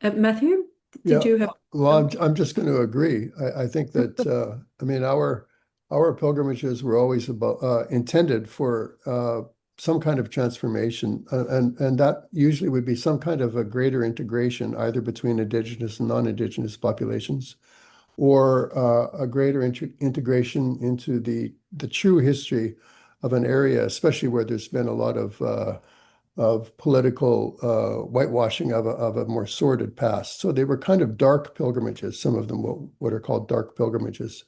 Matthew, did Yeah. you have? Well, I'm just going to agree. I think that I mean our pilgrimages were always about intended for some kind of transformation, and that usually would be some kind of a greater integration, either between indigenous and non-indigenous populations, or a greater integration into the true history of an area, especially where there's been a lot of political whitewashing of a more sordid past. So they were kind of dark pilgrimages, some of them what are called dark pilgrimages.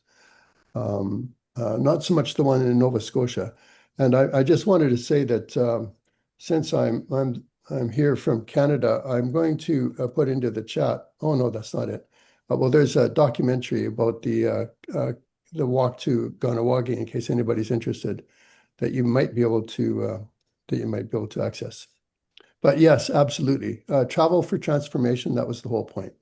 Not so much the one in Nova Scotia. And I just wanted to say that since I'm here from Canada, I'm going to put into the chat. Oh no, that's not it. Well, there's a documentary about the walk to Ganawagi, in case anybody's interested, that you might be able to access. But yes, absolutely. Travel for transformation, that was the whole point.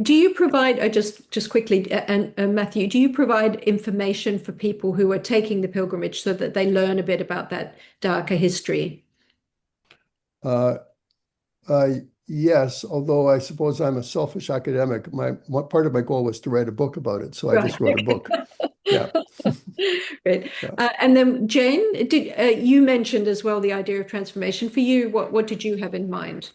Do you provide, just quickly, and Matthew, do you provide information for people who are taking the pilgrimage so that they learn a bit about that darker history? Yes, although I suppose I'm a selfish academic. One part of my goal was to write a book about it, so I just wrote a book. Yeah. Great. Yeah. And then Jane, you mentioned as well the idea of transformation. For you, what did you have in mind?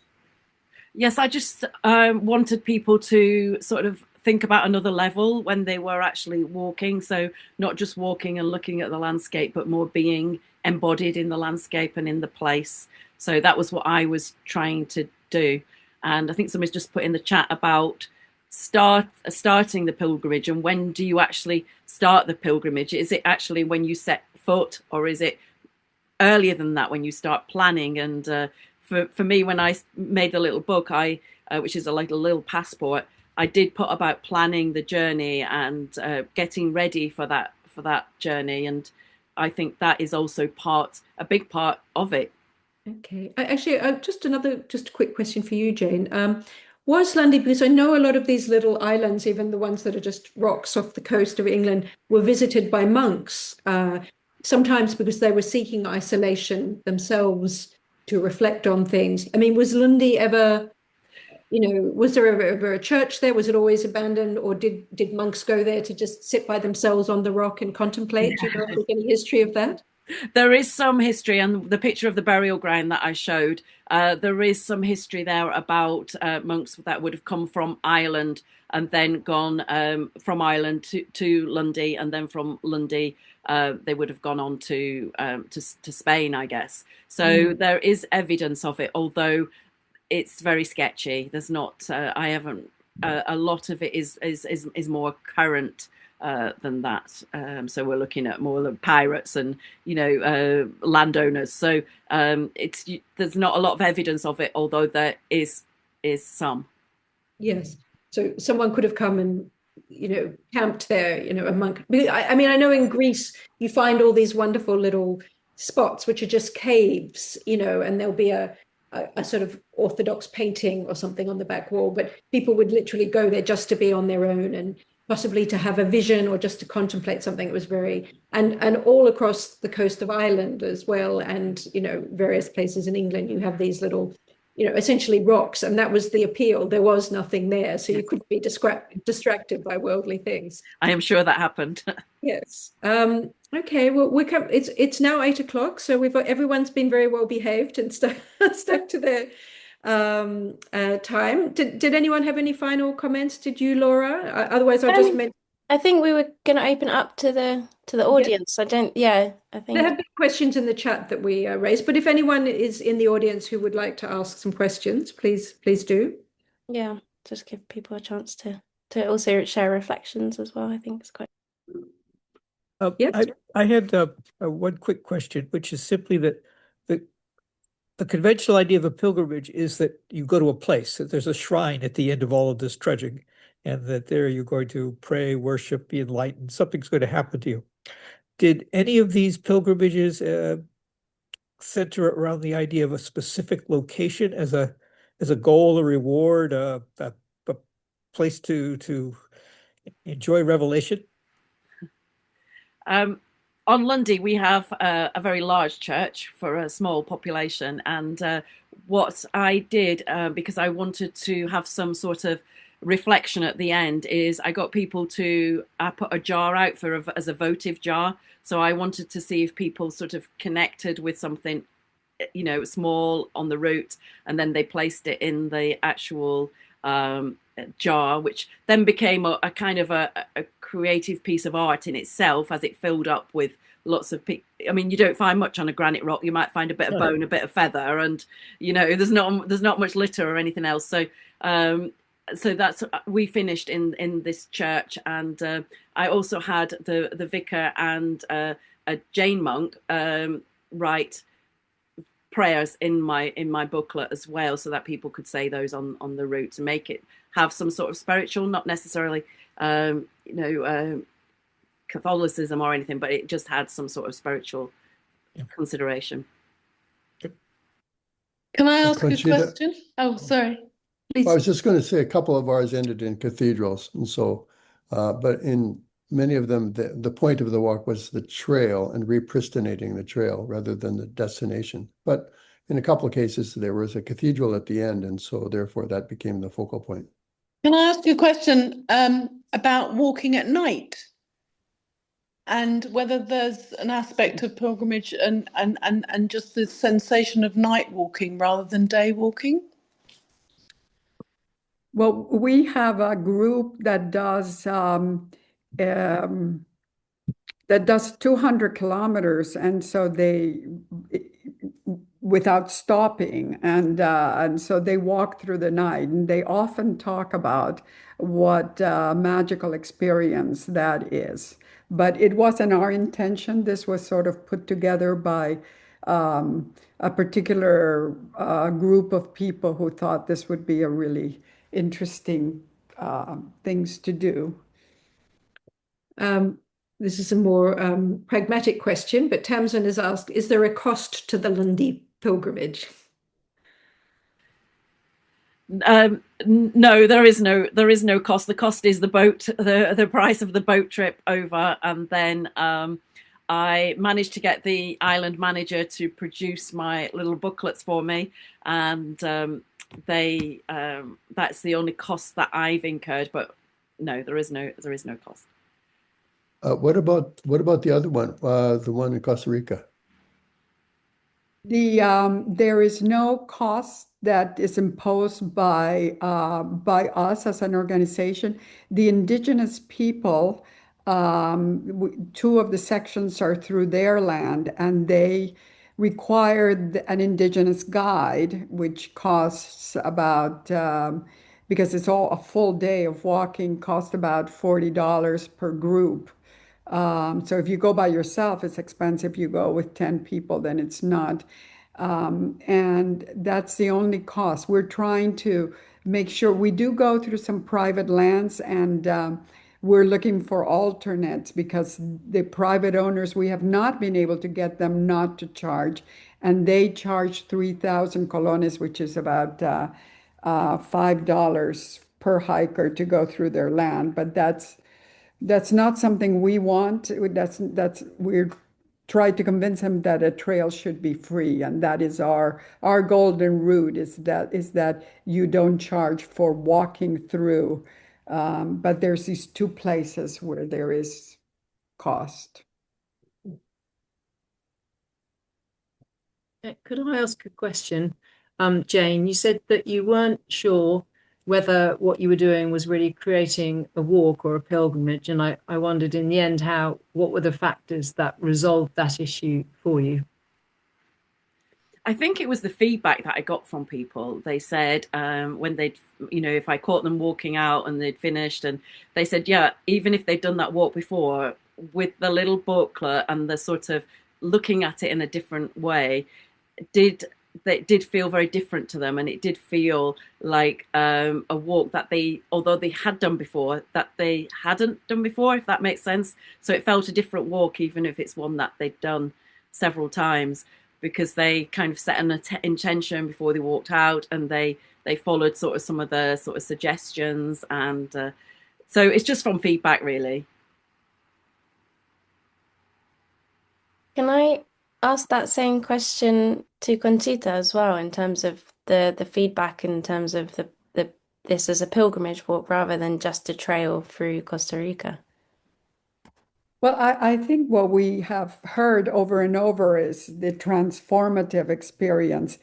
Yes, I just wanted people to sort of think about another level when they were actually walking. So not just walking and looking at the landscape, but more being embodied in the landscape and in the place. So that was what I was trying to do. And I think somebody's just put in the chat about starting the pilgrimage, and when do you actually start the pilgrimage? Is it actually when you set foot, or is it earlier than that when you start planning? And for me, when I made the little book, which is like a little passport, I did put about planning the journey and getting ready for that journey. And I think that is also a big part of it. Okay. Actually, just a quick question for you, Jane. Was Lundy, because I know a lot of these little islands, even the ones that are just rocks off the coast of England, were visited by monks. sometimes because they were seeking isolation themselves to reflect on things. I mean, was Lundy ever, was there ever a church there? Was it always abandoned, or did monks go there to just sit by themselves on the rock and contemplate? Do you know if there's any history of that? There is some history, and the picture of the burial ground that I showed, there is some history there about monks that would have come from Ireland and then gone from Ireland to Lundy, and then from Lundy they would have gone on to Spain, I guess. So there is evidence of it, although it's very sketchy. There's not. I haven't. A lot of it is more current than that. So we're looking at more like pirates and landowners. So there's not a lot of evidence of it, although there is some. Yes. So someone could have come and camped there. A monk. I mean, I know in Greece you find all these wonderful little spots which are just caves, and there'll be a sort of Orthodox painting or something on the back wall, but people would literally go there just to be on their own and possibly to have a vision or just to contemplate something. It was and all across the coast of Ireland as well, and various places in England, you have these little, essentially rocks, and that was the appeal. There was nothing there, so you could be distracted by worldly things. I am sure that happened. Yes. Okay. Well, it's now 8 o'clock, so everyone's been very well behaved and stuck to their time. Did anyone have any final comments? Did you, Laura? Otherwise, I'll just mention. I think we were going to open it up to the audience. I think there have been questions in the chat that we raised, but if anyone is in the audience who would like to ask some questions, please do. Yeah, just give people a chance to also share reflections as well. I think it's quite. Yes. I had one quick question, which is simply that the conventional idea of a pilgrimage is that you go to a place, that there's a shrine at the end of all of this trudging, and that there you're going to pray, worship, be enlightened, something's going to happen to you. Did any of these pilgrimages center around the idea of a specific location as a goal, a reward, a place to enjoy revelation? On Lundy, we have a very large church for a small population. And what I did, because I wanted to have some sort of reflection at the end, is I got people to put a jar out as a votive jar. So I wanted to see if people sort of connected with something, small on the route, and then they placed it in the actual jar, which then became a kind of a creative piece of art in itself, as it filled up with lots of I mean, you don't find much on a granite rock. You might find a bit of bone, a bit of feather, and there's not much litter or anything else. So that's we finished in this church, and I also had the vicar and a Jain monk write prayers in my booklet as well, so that people could say those on the route to make it have some sort of spiritual, not necessarily Catholicism or anything, but it just had some sort of spiritual consideration. Can I ask Conchita, a question? Oh, sorry. Please. I was just going to say a couple of ours ended in cathedrals, and so but in many of them the point of the walk was the trail and repristinating the trail rather than the destination. But in a couple of cases there was a cathedral at the end, and so therefore that became the focal point. Can I ask you a question about walking at night, and whether there's an aspect of pilgrimage and just the sensation of night walking rather than day walking? Well, we have a group that does 200 kilometers, and so they without stopping, and so they walk through the night, and they often talk about what magical experience that is. But it wasn't our intention. This was sort of put together by a particular group of people who thought this would be a really interesting things to do. This is a more pragmatic question, but Tamsin has asked, is there a cost to the Lundy pilgrimage? No, there is no cost. The cost is the boat, the price of the boat trip over, and then I managed to get the island manager to produce my little booklets for me, and that's the only cost that I've incurred. But no, there is no cost. What about the other one, the one in Costa Rica? There is no cost that is imposed by us as an organization. The indigenous people, two of the sections are through their land, and they required an indigenous guide, which costs about, because it's all a full day of walking, cost about $40 per group. So if you go by yourself, it's expensive. If you go with 10 people, then it's not. And that's the only cost. We're trying to make sure we do go through some private lands, and we're looking for alternates because the private owners, we have not been able to get them not to charge. And they charge 3,000 colones, which is about $5 per hiker to go through their land. But that's not something we want. We're trying to convince him that a trail should be free, and that is our golden route is that you don't charge for walking through. But there's these two places where there is cost. Could I ask a question? Jane, you said that you weren't sure whether what you were doing was really creating a walk or a pilgrimage. And I wondered in the end, what were the factors that resolved that issue for you? I think it was the feedback that I got from people. They said when they'd, if I caught them walking out and they'd finished, and they said, yeah, even if they'd done that walk before, with the little booklet and the sort of looking at it in a different way, that did feel very different to them, and it did feel like a walk that although they had done before, that they hadn't done before, if that makes sense. So it felt a different walk, even if it's one that they'd done several times, because they kind of set an intention before they walked out, and they followed sort of some of the sort of suggestions, and so it's just from feedback, really. Can I ask that same question to Conchita as well, in terms of the feedback, in terms of the this as a pilgrimage walk rather than just a trail through Costa Rica? Well, I think what we have heard over and over is the transformative experience.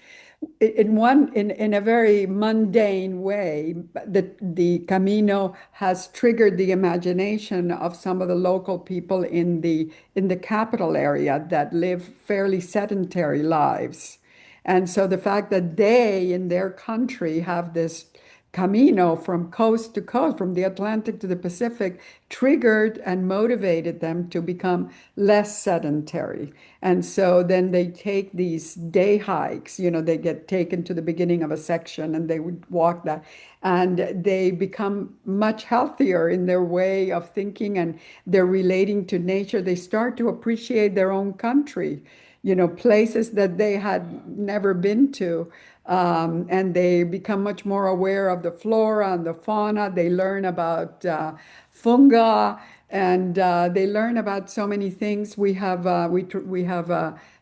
In a very mundane way, the Camino has triggered the imagination of some of the local people in the capital area that live fairly sedentary lives. And so the fact that they in their country have this Camino from coast to coast, from the Atlantic to the Pacific, triggered and motivated them to become less sedentary. And so then they take these day hikes, they get taken to the beginning of a section and they would walk that, and they become much healthier in their way of thinking, and they're relating to nature. They start to appreciate their own country, places that they had never been to. And they become much more aware of the flora and the fauna. They learn about fungi, and they learn about so many things. We have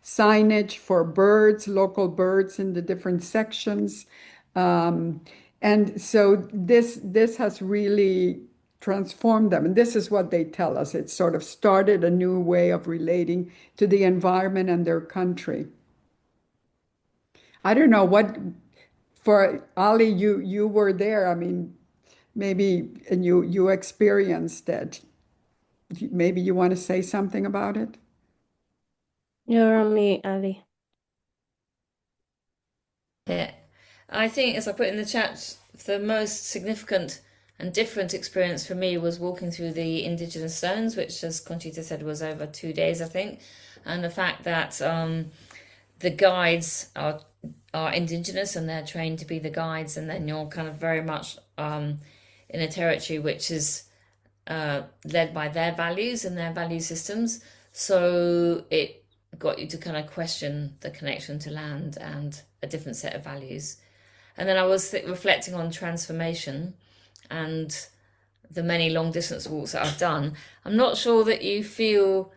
signage for birds, local birds in the different sections, and so this has really transformed them. And this is what they tell us. It sort of started a new way of relating to the environment and their country. I don't know what, for Ali, you were there. I mean, maybe, and you experienced it. Maybe you want to say something about it? You're on mute, Ali. Yeah, I think, as I put in the chat, the most significant and different experience for me was walking through the indigenous zones, which, as Conchita said, was over 2 days, I think, and the fact that the guides are indigenous and they're trained to be the guides, and then you're kind of very much in a territory which is led by their values and their value systems. So it got you to kind of question the connection to land and a different set of values. And then I was reflecting on transformation and the many long distance walks that I've done. I'm not sure that you feel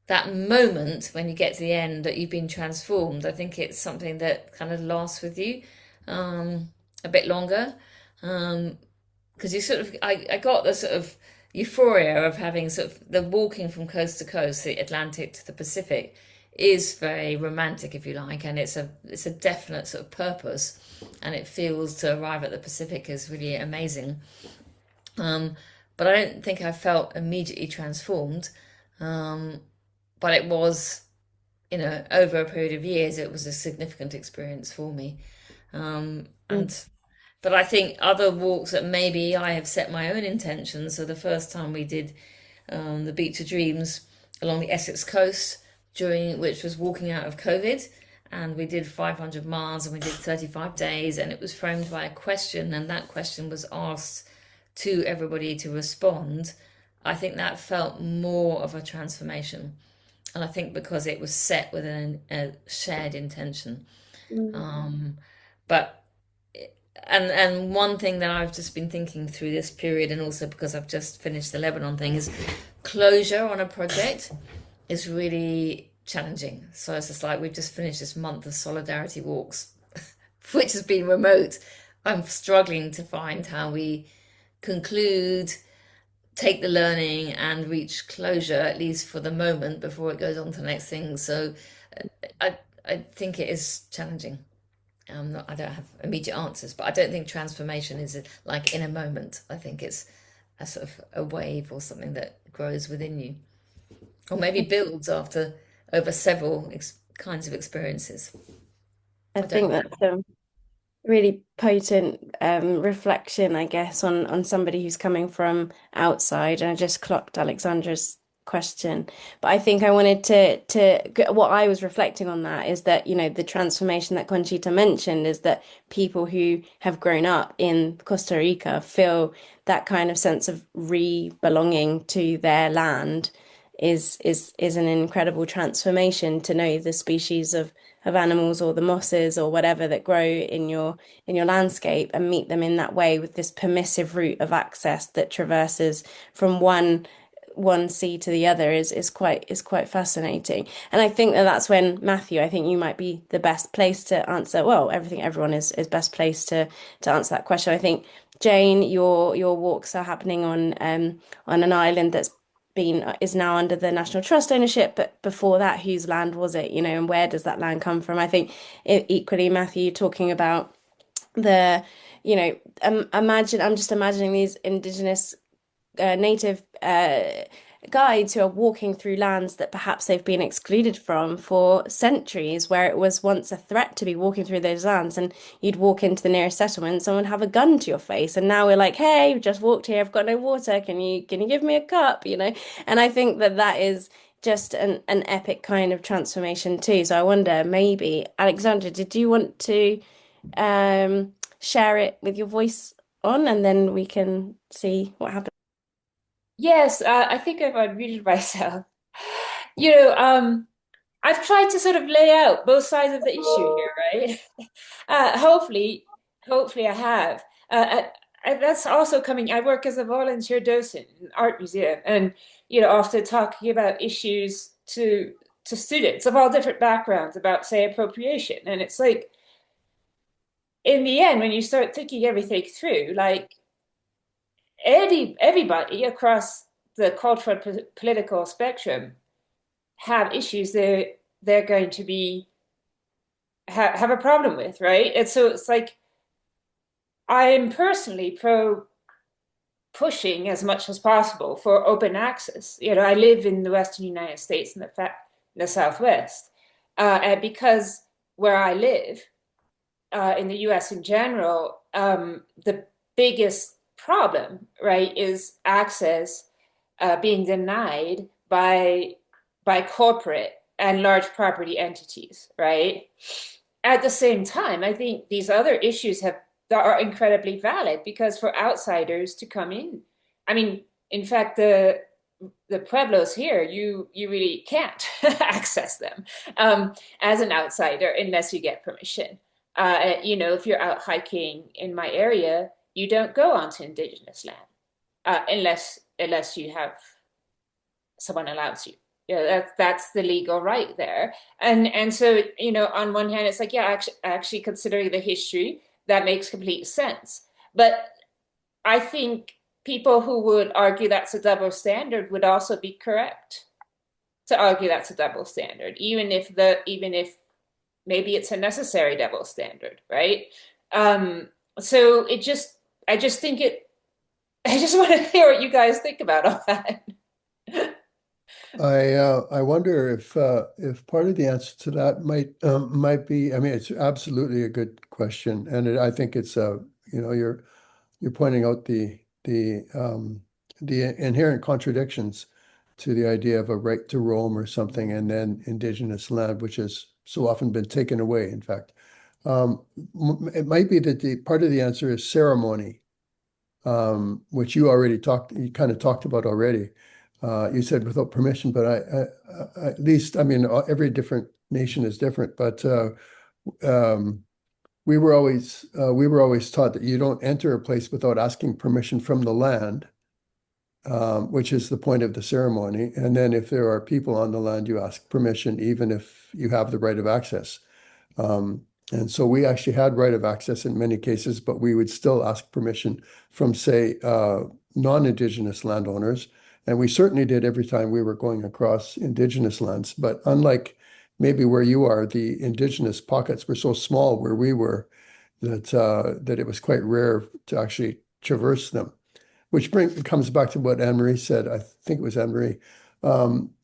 that moment when you get to the end that you've been transformed, I think it's something that kind of lasts with you a bit longer. Because you sort of, I got the sort of euphoria of having sort of the walking from coast to coast, the Atlantic to the Pacific, is very romantic, if you like, and it's a definite sort of purpose, and it feels to arrive at the Pacific is really amazing. But I don't think I felt immediately transformed. But it was, over a period of years, it was a significant experience for me. But I think other walks that maybe I have set my own intentions. So the first time we did the Beach of Dreams along the Essex coast, which was walking out of COVID, and we did 500 miles and we did 35 days, and it was framed by a question, and that question was asked to everybody to respond. I think that felt more of a transformation. And I think because it was set with a shared intention. But and one thing that I've just been thinking through this period, and also because I've just finished the Lebanon thing, is closure on a project is really challenging. So it's just like we've just finished this month of solidarity walks, which has been remote. I'm struggling to find how we conclude, take the learning, and reach closure, at least for the moment, before it goes on to the next thing. So I think it is challenging. I don't have immediate answers, but I don't think transformation is like in a moment. I think it's a sort of a wave or something that grows within you, or maybe builds over several kinds of experiences. I think that's a really potent reflection, I guess, on somebody who's coming from outside. And I just clocked Alexandra's question, but I think I wanted to what I was reflecting on that is that, the transformation that Conchita mentioned is that people who have grown up in Costa Rica feel that kind of sense of re-belonging to their land is an incredible transformation, to know the species of animals or the mosses or whatever that grow in your landscape, and meet them in that way with this permissive route of access that traverses from one sea to the other is quite fascinating. And I think that's when, Matthew, I think you might be the best place to answer. Well, everyone is best placed to answer that question. I think, Jane, your walks are happening on an island is now under the National Trust ownership, but before that, whose land was it, and where does that land come from? I think equally, Matthew, talking about the, I'm just imagining these indigenous native guides who are walking through lands that perhaps they've been excluded from for centuries, where it was once a threat to be walking through those lands, and you'd walk into the nearest settlement and someone would have a gun to your face, and now we're like, hey, we've just walked here, I've got no water, can you give me a cup, And I think that is just an epic kind of transformation too. So I wonder, maybe, Alexandra, did you want to share it with your voice on, and then we can see what happens? Yes, I think I've unmuted myself. I've tried to sort of lay out both sides of the issue here, right? Hopefully I have. That's also coming. I work as a volunteer docent in an art museum, and often talking about issues to students of all different backgrounds about, say, appropriation. And it's like, in the end, when you start thinking everything through, like, everybody across the cultural political spectrum have issues they're going to be have a problem with, right? And so it's like, I am personally pro pushing as much as possible for open access. I live in the Western United States, in the Southwest, and because where I live, in the US in general, the biggest problem, right, is access being denied by corporate and large property entities, right? At the same time, I think these other issues are incredibly valid, because for outsiders to come in, I mean, in fact, the pueblos here, you really can't access them as an outsider unless you get permission. If you're out hiking in my area, you don't go onto indigenous land unless you have someone allows you, Yeah, that's the legal right there. And so, on one hand, it's like, yeah, actually considering the history, that makes complete sense. But I think people who would argue that's a double standard would also be correct to argue that's a double standard, even if maybe it's a necessary double standard, right? So I just think I just want to hear what you guys think about all that. I wonder if part of the answer to that might be, I mean, it's absolutely a good question, and I think it's you're pointing out the inherent contradictions to the idea of a right to roam or something, and then indigenous land, which has so often been taken away. In fact, it might be that the part of the answer is ceremony, which you kind of talked about already. You said without permission, but at least, I mean, every different nation is different, but we were always taught that you don't enter a place without asking permission from the land, which is the point of the ceremony. And then if there are people on the land, you ask permission, even if you have the right of access. And so we actually had right of access in many cases, but we would still ask permission from, say, non-Indigenous landowners. And we certainly did every time we were going across Indigenous lands. But unlike maybe where you are, the Indigenous pockets were so small where we were that it was quite rare to actually traverse them. Which comes back to what Annemarie said. I think it was Annemarie,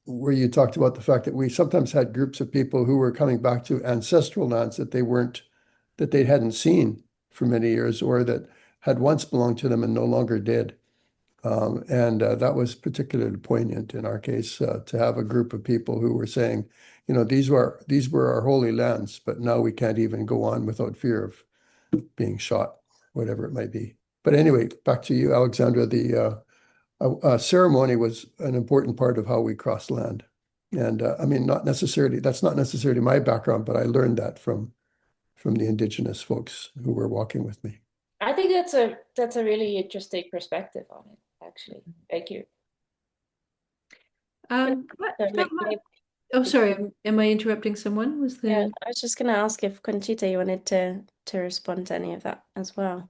where you talked about the fact that we sometimes had groups of people who were coming back to ancestral lands that they hadn't seen for many years, or that had once belonged to them and no longer did. And that was particularly poignant in our case, to have a group of people who were saying, these were our holy lands, but now we can't even go on without fear of being shot, whatever it might be. But anyway, back to you, Alexandra. The ceremony was an important part of how we crossed land. And I mean, that's not necessarily my background, but I learned that from the Indigenous folks who were walking with me. I think that's a really interesting perspective on it, actually. Thank you. Oh, sorry. Am I interrupting someone? Yeah, I was just going to ask if Conchita, you wanted to respond to any of that as well.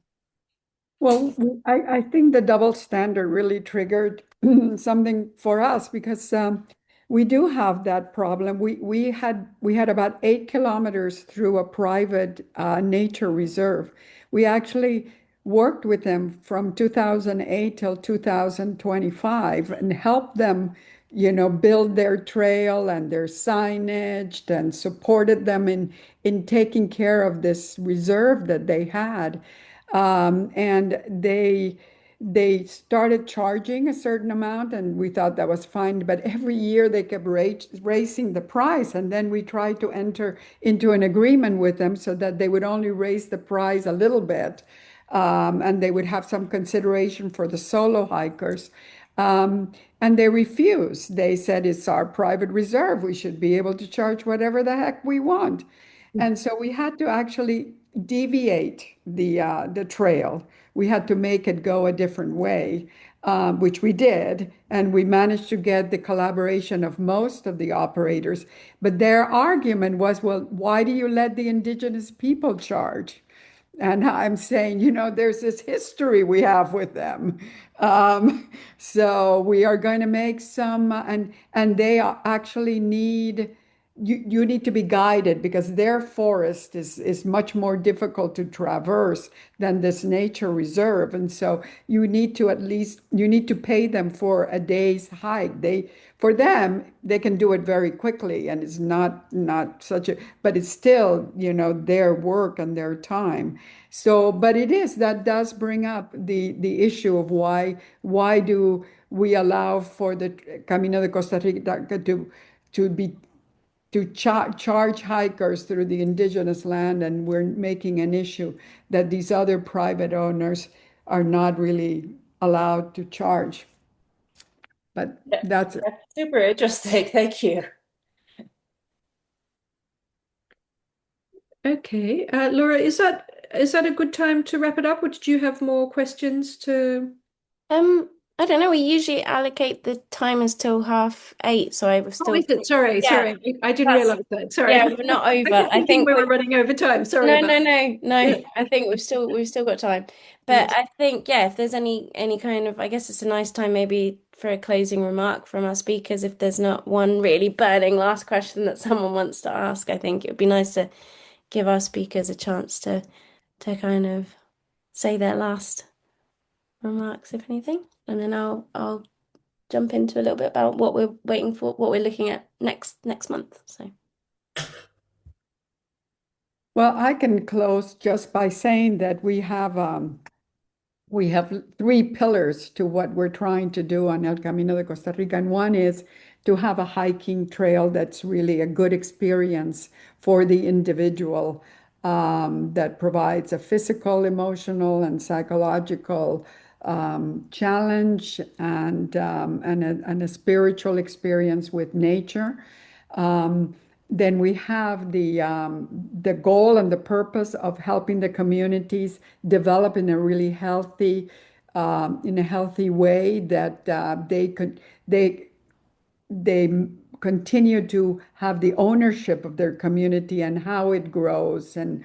Well, I think the double standard really triggered something for us, because we do have that problem. We had about 8 kilometers through a private nature reserve. We actually worked with them from 2008 till 2025 and helped them, build their trail and their signage, and supported them in taking care of this reserve that they had. And they started charging a certain amount, and we thought that was fine. But every year they kept raising the price, and then we tried to enter into an agreement with them so that they would only raise the price a little bit, and they would have some consideration for the solo hikers. And they refused. They said, it's our private reserve. We should be able to charge whatever the heck we want. And so we had to actually deviate the trail. We had to make it go a different way, which we did, and we managed to get the collaboration of most of the operators. But their argument was, well, why do you let the Indigenous people charge? And I'm saying, there's this history we have with them. So we are going to make some, and they actually need, you need to be guided, because their forest is much more difficult to traverse than this nature reserve. And so you need to pay them for a day's hike. For them, they can do it very quickly, and it's not but it's still, their work and their time. So, but that does bring up the issue of why do we allow for the Camino de Costa Rica to charge hikers through the Indigenous land, and we're making an issue that these other private owners are not really allowed to charge. But that's super interesting. Thank you. Okay, Lora, is that a good time to wrap it up, or did you have more questions to? I don't know. We usually allocate the timers till 8:30, so I was Oh, still. is it? Sorry, Yeah, sorry. I didn't that's realize that. Sorry. yeah. We're not I over. kept I thinking think we were we. running over time. Sorry No, about no, that. no, Yeah. no. I think we've still got time. But Yes. I think yeah, if there's any kind of, I guess it's a nice time maybe for a closing remark from our speakers. If there's not one really burning last question that someone wants to ask, I think it would be nice to give our speakers a chance to kind of say their last remarks, if anything, and then I'll jump into a little bit about what we're waiting for, what we're looking at next month. So. Well, I can close just by saying that we have 3 pillars to what we're trying to do on El Camino de Costa Rica. And one is to have a hiking trail that's really a good experience for the individual, that provides a physical, emotional, and psychological challenge, and a spiritual experience with nature. Then we have the goal and the purpose of helping the communities develop in a really healthy, way, that they continue to have the ownership of their community and how it grows. And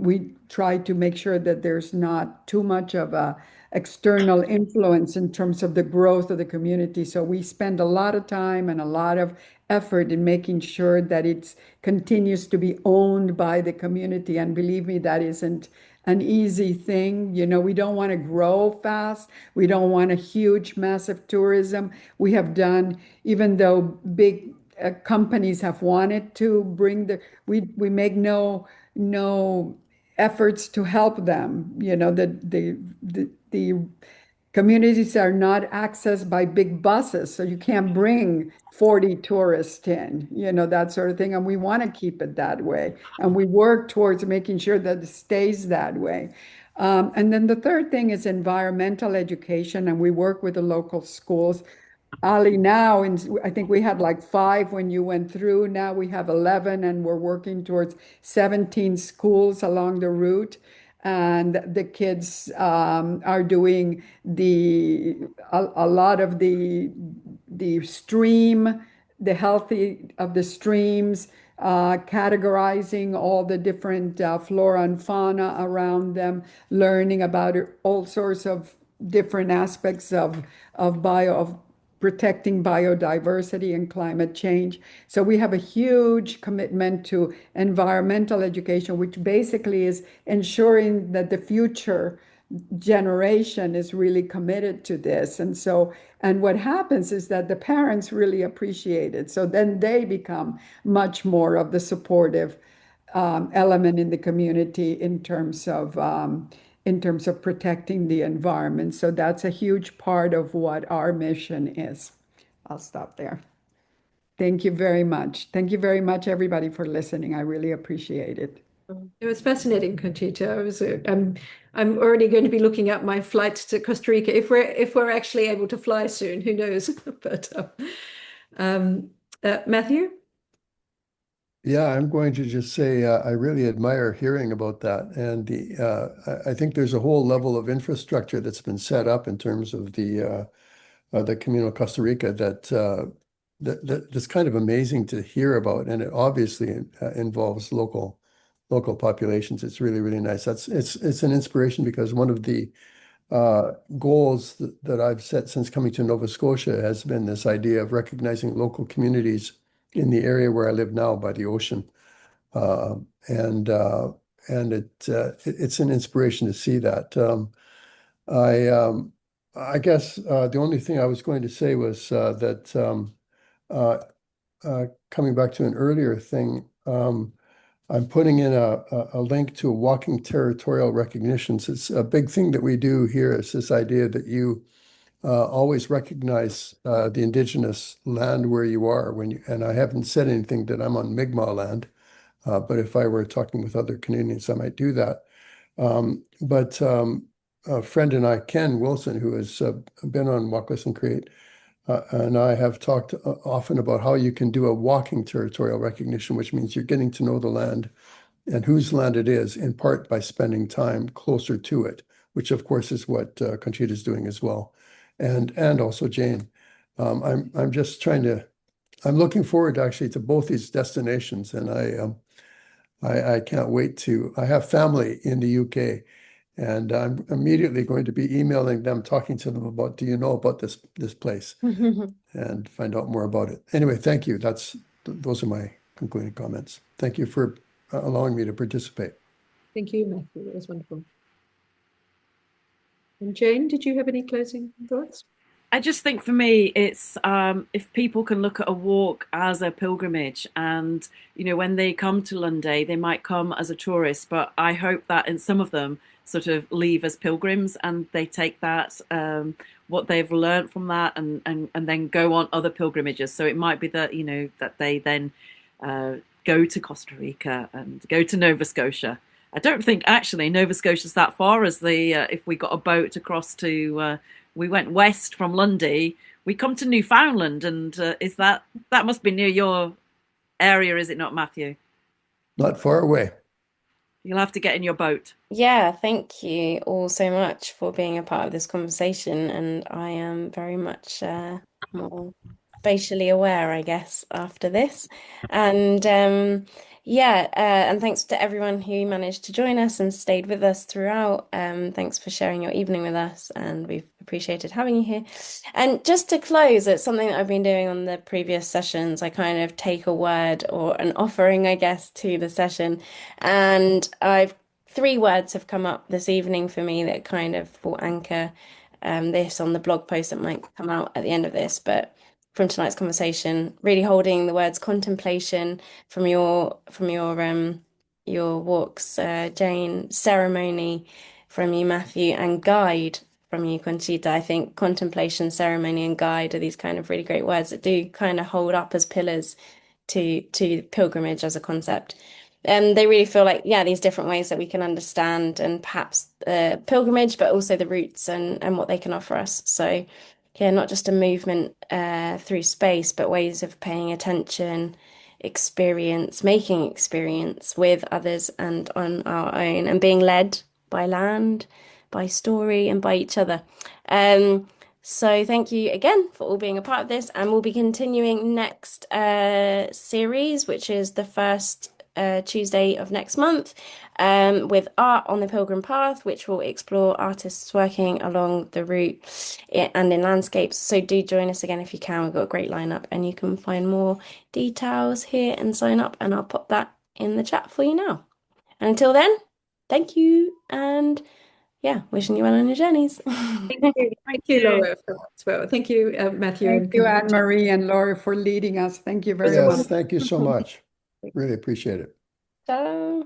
we try to make sure that there's not too much of a external influence in terms of the growth of the community. So we spend a lot of time and a lot of effort in making sure that it continues to be owned by the community. And believe me, that isn't an easy thing. We don't want to grow fast. We don't want a huge, massive tourism. We have done, even though big companies have wanted to we make no efforts to help them. The communities are not accessed by big buses, so you can't bring 40 tourists in, that sort of thing. And we want to keep it that way. And we work towards making sure that it stays that way. And then the third thing is environmental education, and we work with the local schools. Ali, now, I think we had like 5 when you went through. Now we have 11, and we're working towards 17 schools along the route. And the kids are doing a lot of the stream, the healthy of the streams, categorizing all the different flora and fauna around them, learning about all sorts of different aspects of protecting biodiversity and climate change. So we have a huge commitment to environmental education, which basically is ensuring that the future generation is really committed to this. And what happens is that the parents really appreciate it. So then they become much more of the supportive element in the community in terms of protecting the environment. So that's a huge part of what our mission is. I'll stop there. Thank you very much. Thank you very much, everybody, for listening. I really appreciate it. It was fascinating, Conchita. I'm already going to be looking at my flight to Costa Rica if we're actually able to fly soon. Who knows? But Matthew? Yeah, I'm going to just say I really admire hearing about that, and I think there's a whole level of infrastructure that's been set up in terms of the Camino Costa Rica that's kind of amazing to hear about, and it obviously involves local populations. It's really, really nice. It's an inspiration, because one of the goals that I've set since coming to Nova Scotia has been this idea of recognizing local communities in the area where I live now by the ocean. And it's an inspiration to see that. I guess the only thing I was going to say was that coming back to an earlier thing, I'm putting in a link to walking territorial recognitions. It's a big thing that we do here. Is this idea that you always recognize the indigenous land where you are and I haven't said anything that I'm on Mi'kmaq land, but if I were talking with other Canadians, I might do that. But a friend and I, Ken Wilson, who has been on Walk, Listen, Create, and I have talked often about how you can do a walking territorial recognition, which means you're getting to know the land and whose land it is, in part by spending time closer to it, which of course is what Conchita is doing as well. and also Jane. I'm just I'm looking forward actually to both these destinations, and I can't wait to. I have family in the UK, and I'm immediately going to be emailing them, talking to them about, do you know about this place, and find out more about it. Anyway, thank you. Those are my concluding comments. Thank you for allowing me to participate. Thank you, Matthew. That was wonderful. And Jane, did you have any closing thoughts? I just think for me, it's if people can look at a walk as a pilgrimage, and when they come to Lundy, they might come as a tourist, but I hope that in some of them sort of leave as pilgrims, and they take that what they've learned from that, and then go on other pilgrimages. So it might be that that they then go to Costa Rica and go to Nova Scotia. I don't think actually Nova Scotia's that far, as if we got a boat across to. We went west from Lundy. We come to Newfoundland, and is that must be near your area, is it not, Matthew? Not far away. You'll have to get in your boat. Yeah, thank you all so much for being a part of this conversation, and I am very much more spatially aware, I guess, after this. And and thanks to everyone who managed to join us and stayed with us throughout. Thanks for sharing your evening with us, and we've appreciated having you here. And just to close, it's something that I've been doing on the previous sessions. I kind of take a word or an offering, I guess, to the session, and three words have come up this evening for me that kind of will anchor this on the blog post that might come out at the end of this, but from tonight's conversation, really holding the words contemplation from your walks, Jane, ceremony from you, Matthew, and guide from you, Conchita. I think contemplation, ceremony, and guide are these kind of really great words that do kind of hold up as pillars to pilgrimage as a concept. And they really feel like, these different ways that we can understand and perhaps pilgrimage, but also the roots and what they can offer us. So not just a movement through space, but ways of paying attention, making experience with others and on our own, and being led by land, by story, and by each other. So thank you again for all being a part of this, and we'll be continuing next series, which is the first Tuesday of next month, with Art on the Pilgrim Path, which will explore artists working along the route and in landscapes. So do join us again if you can. We've got a great lineup, and you can find more details here and sign up, and I'll pop that in the chat for you now. And until then, thank you, and wishing you well on your journeys. Thank you, Lora, for that as well. Thank you, Matthew. Thank you, Annemarie and Lora, for leading us. Thank you very much. Yes, thank you so much. Really appreciate it. Ciao.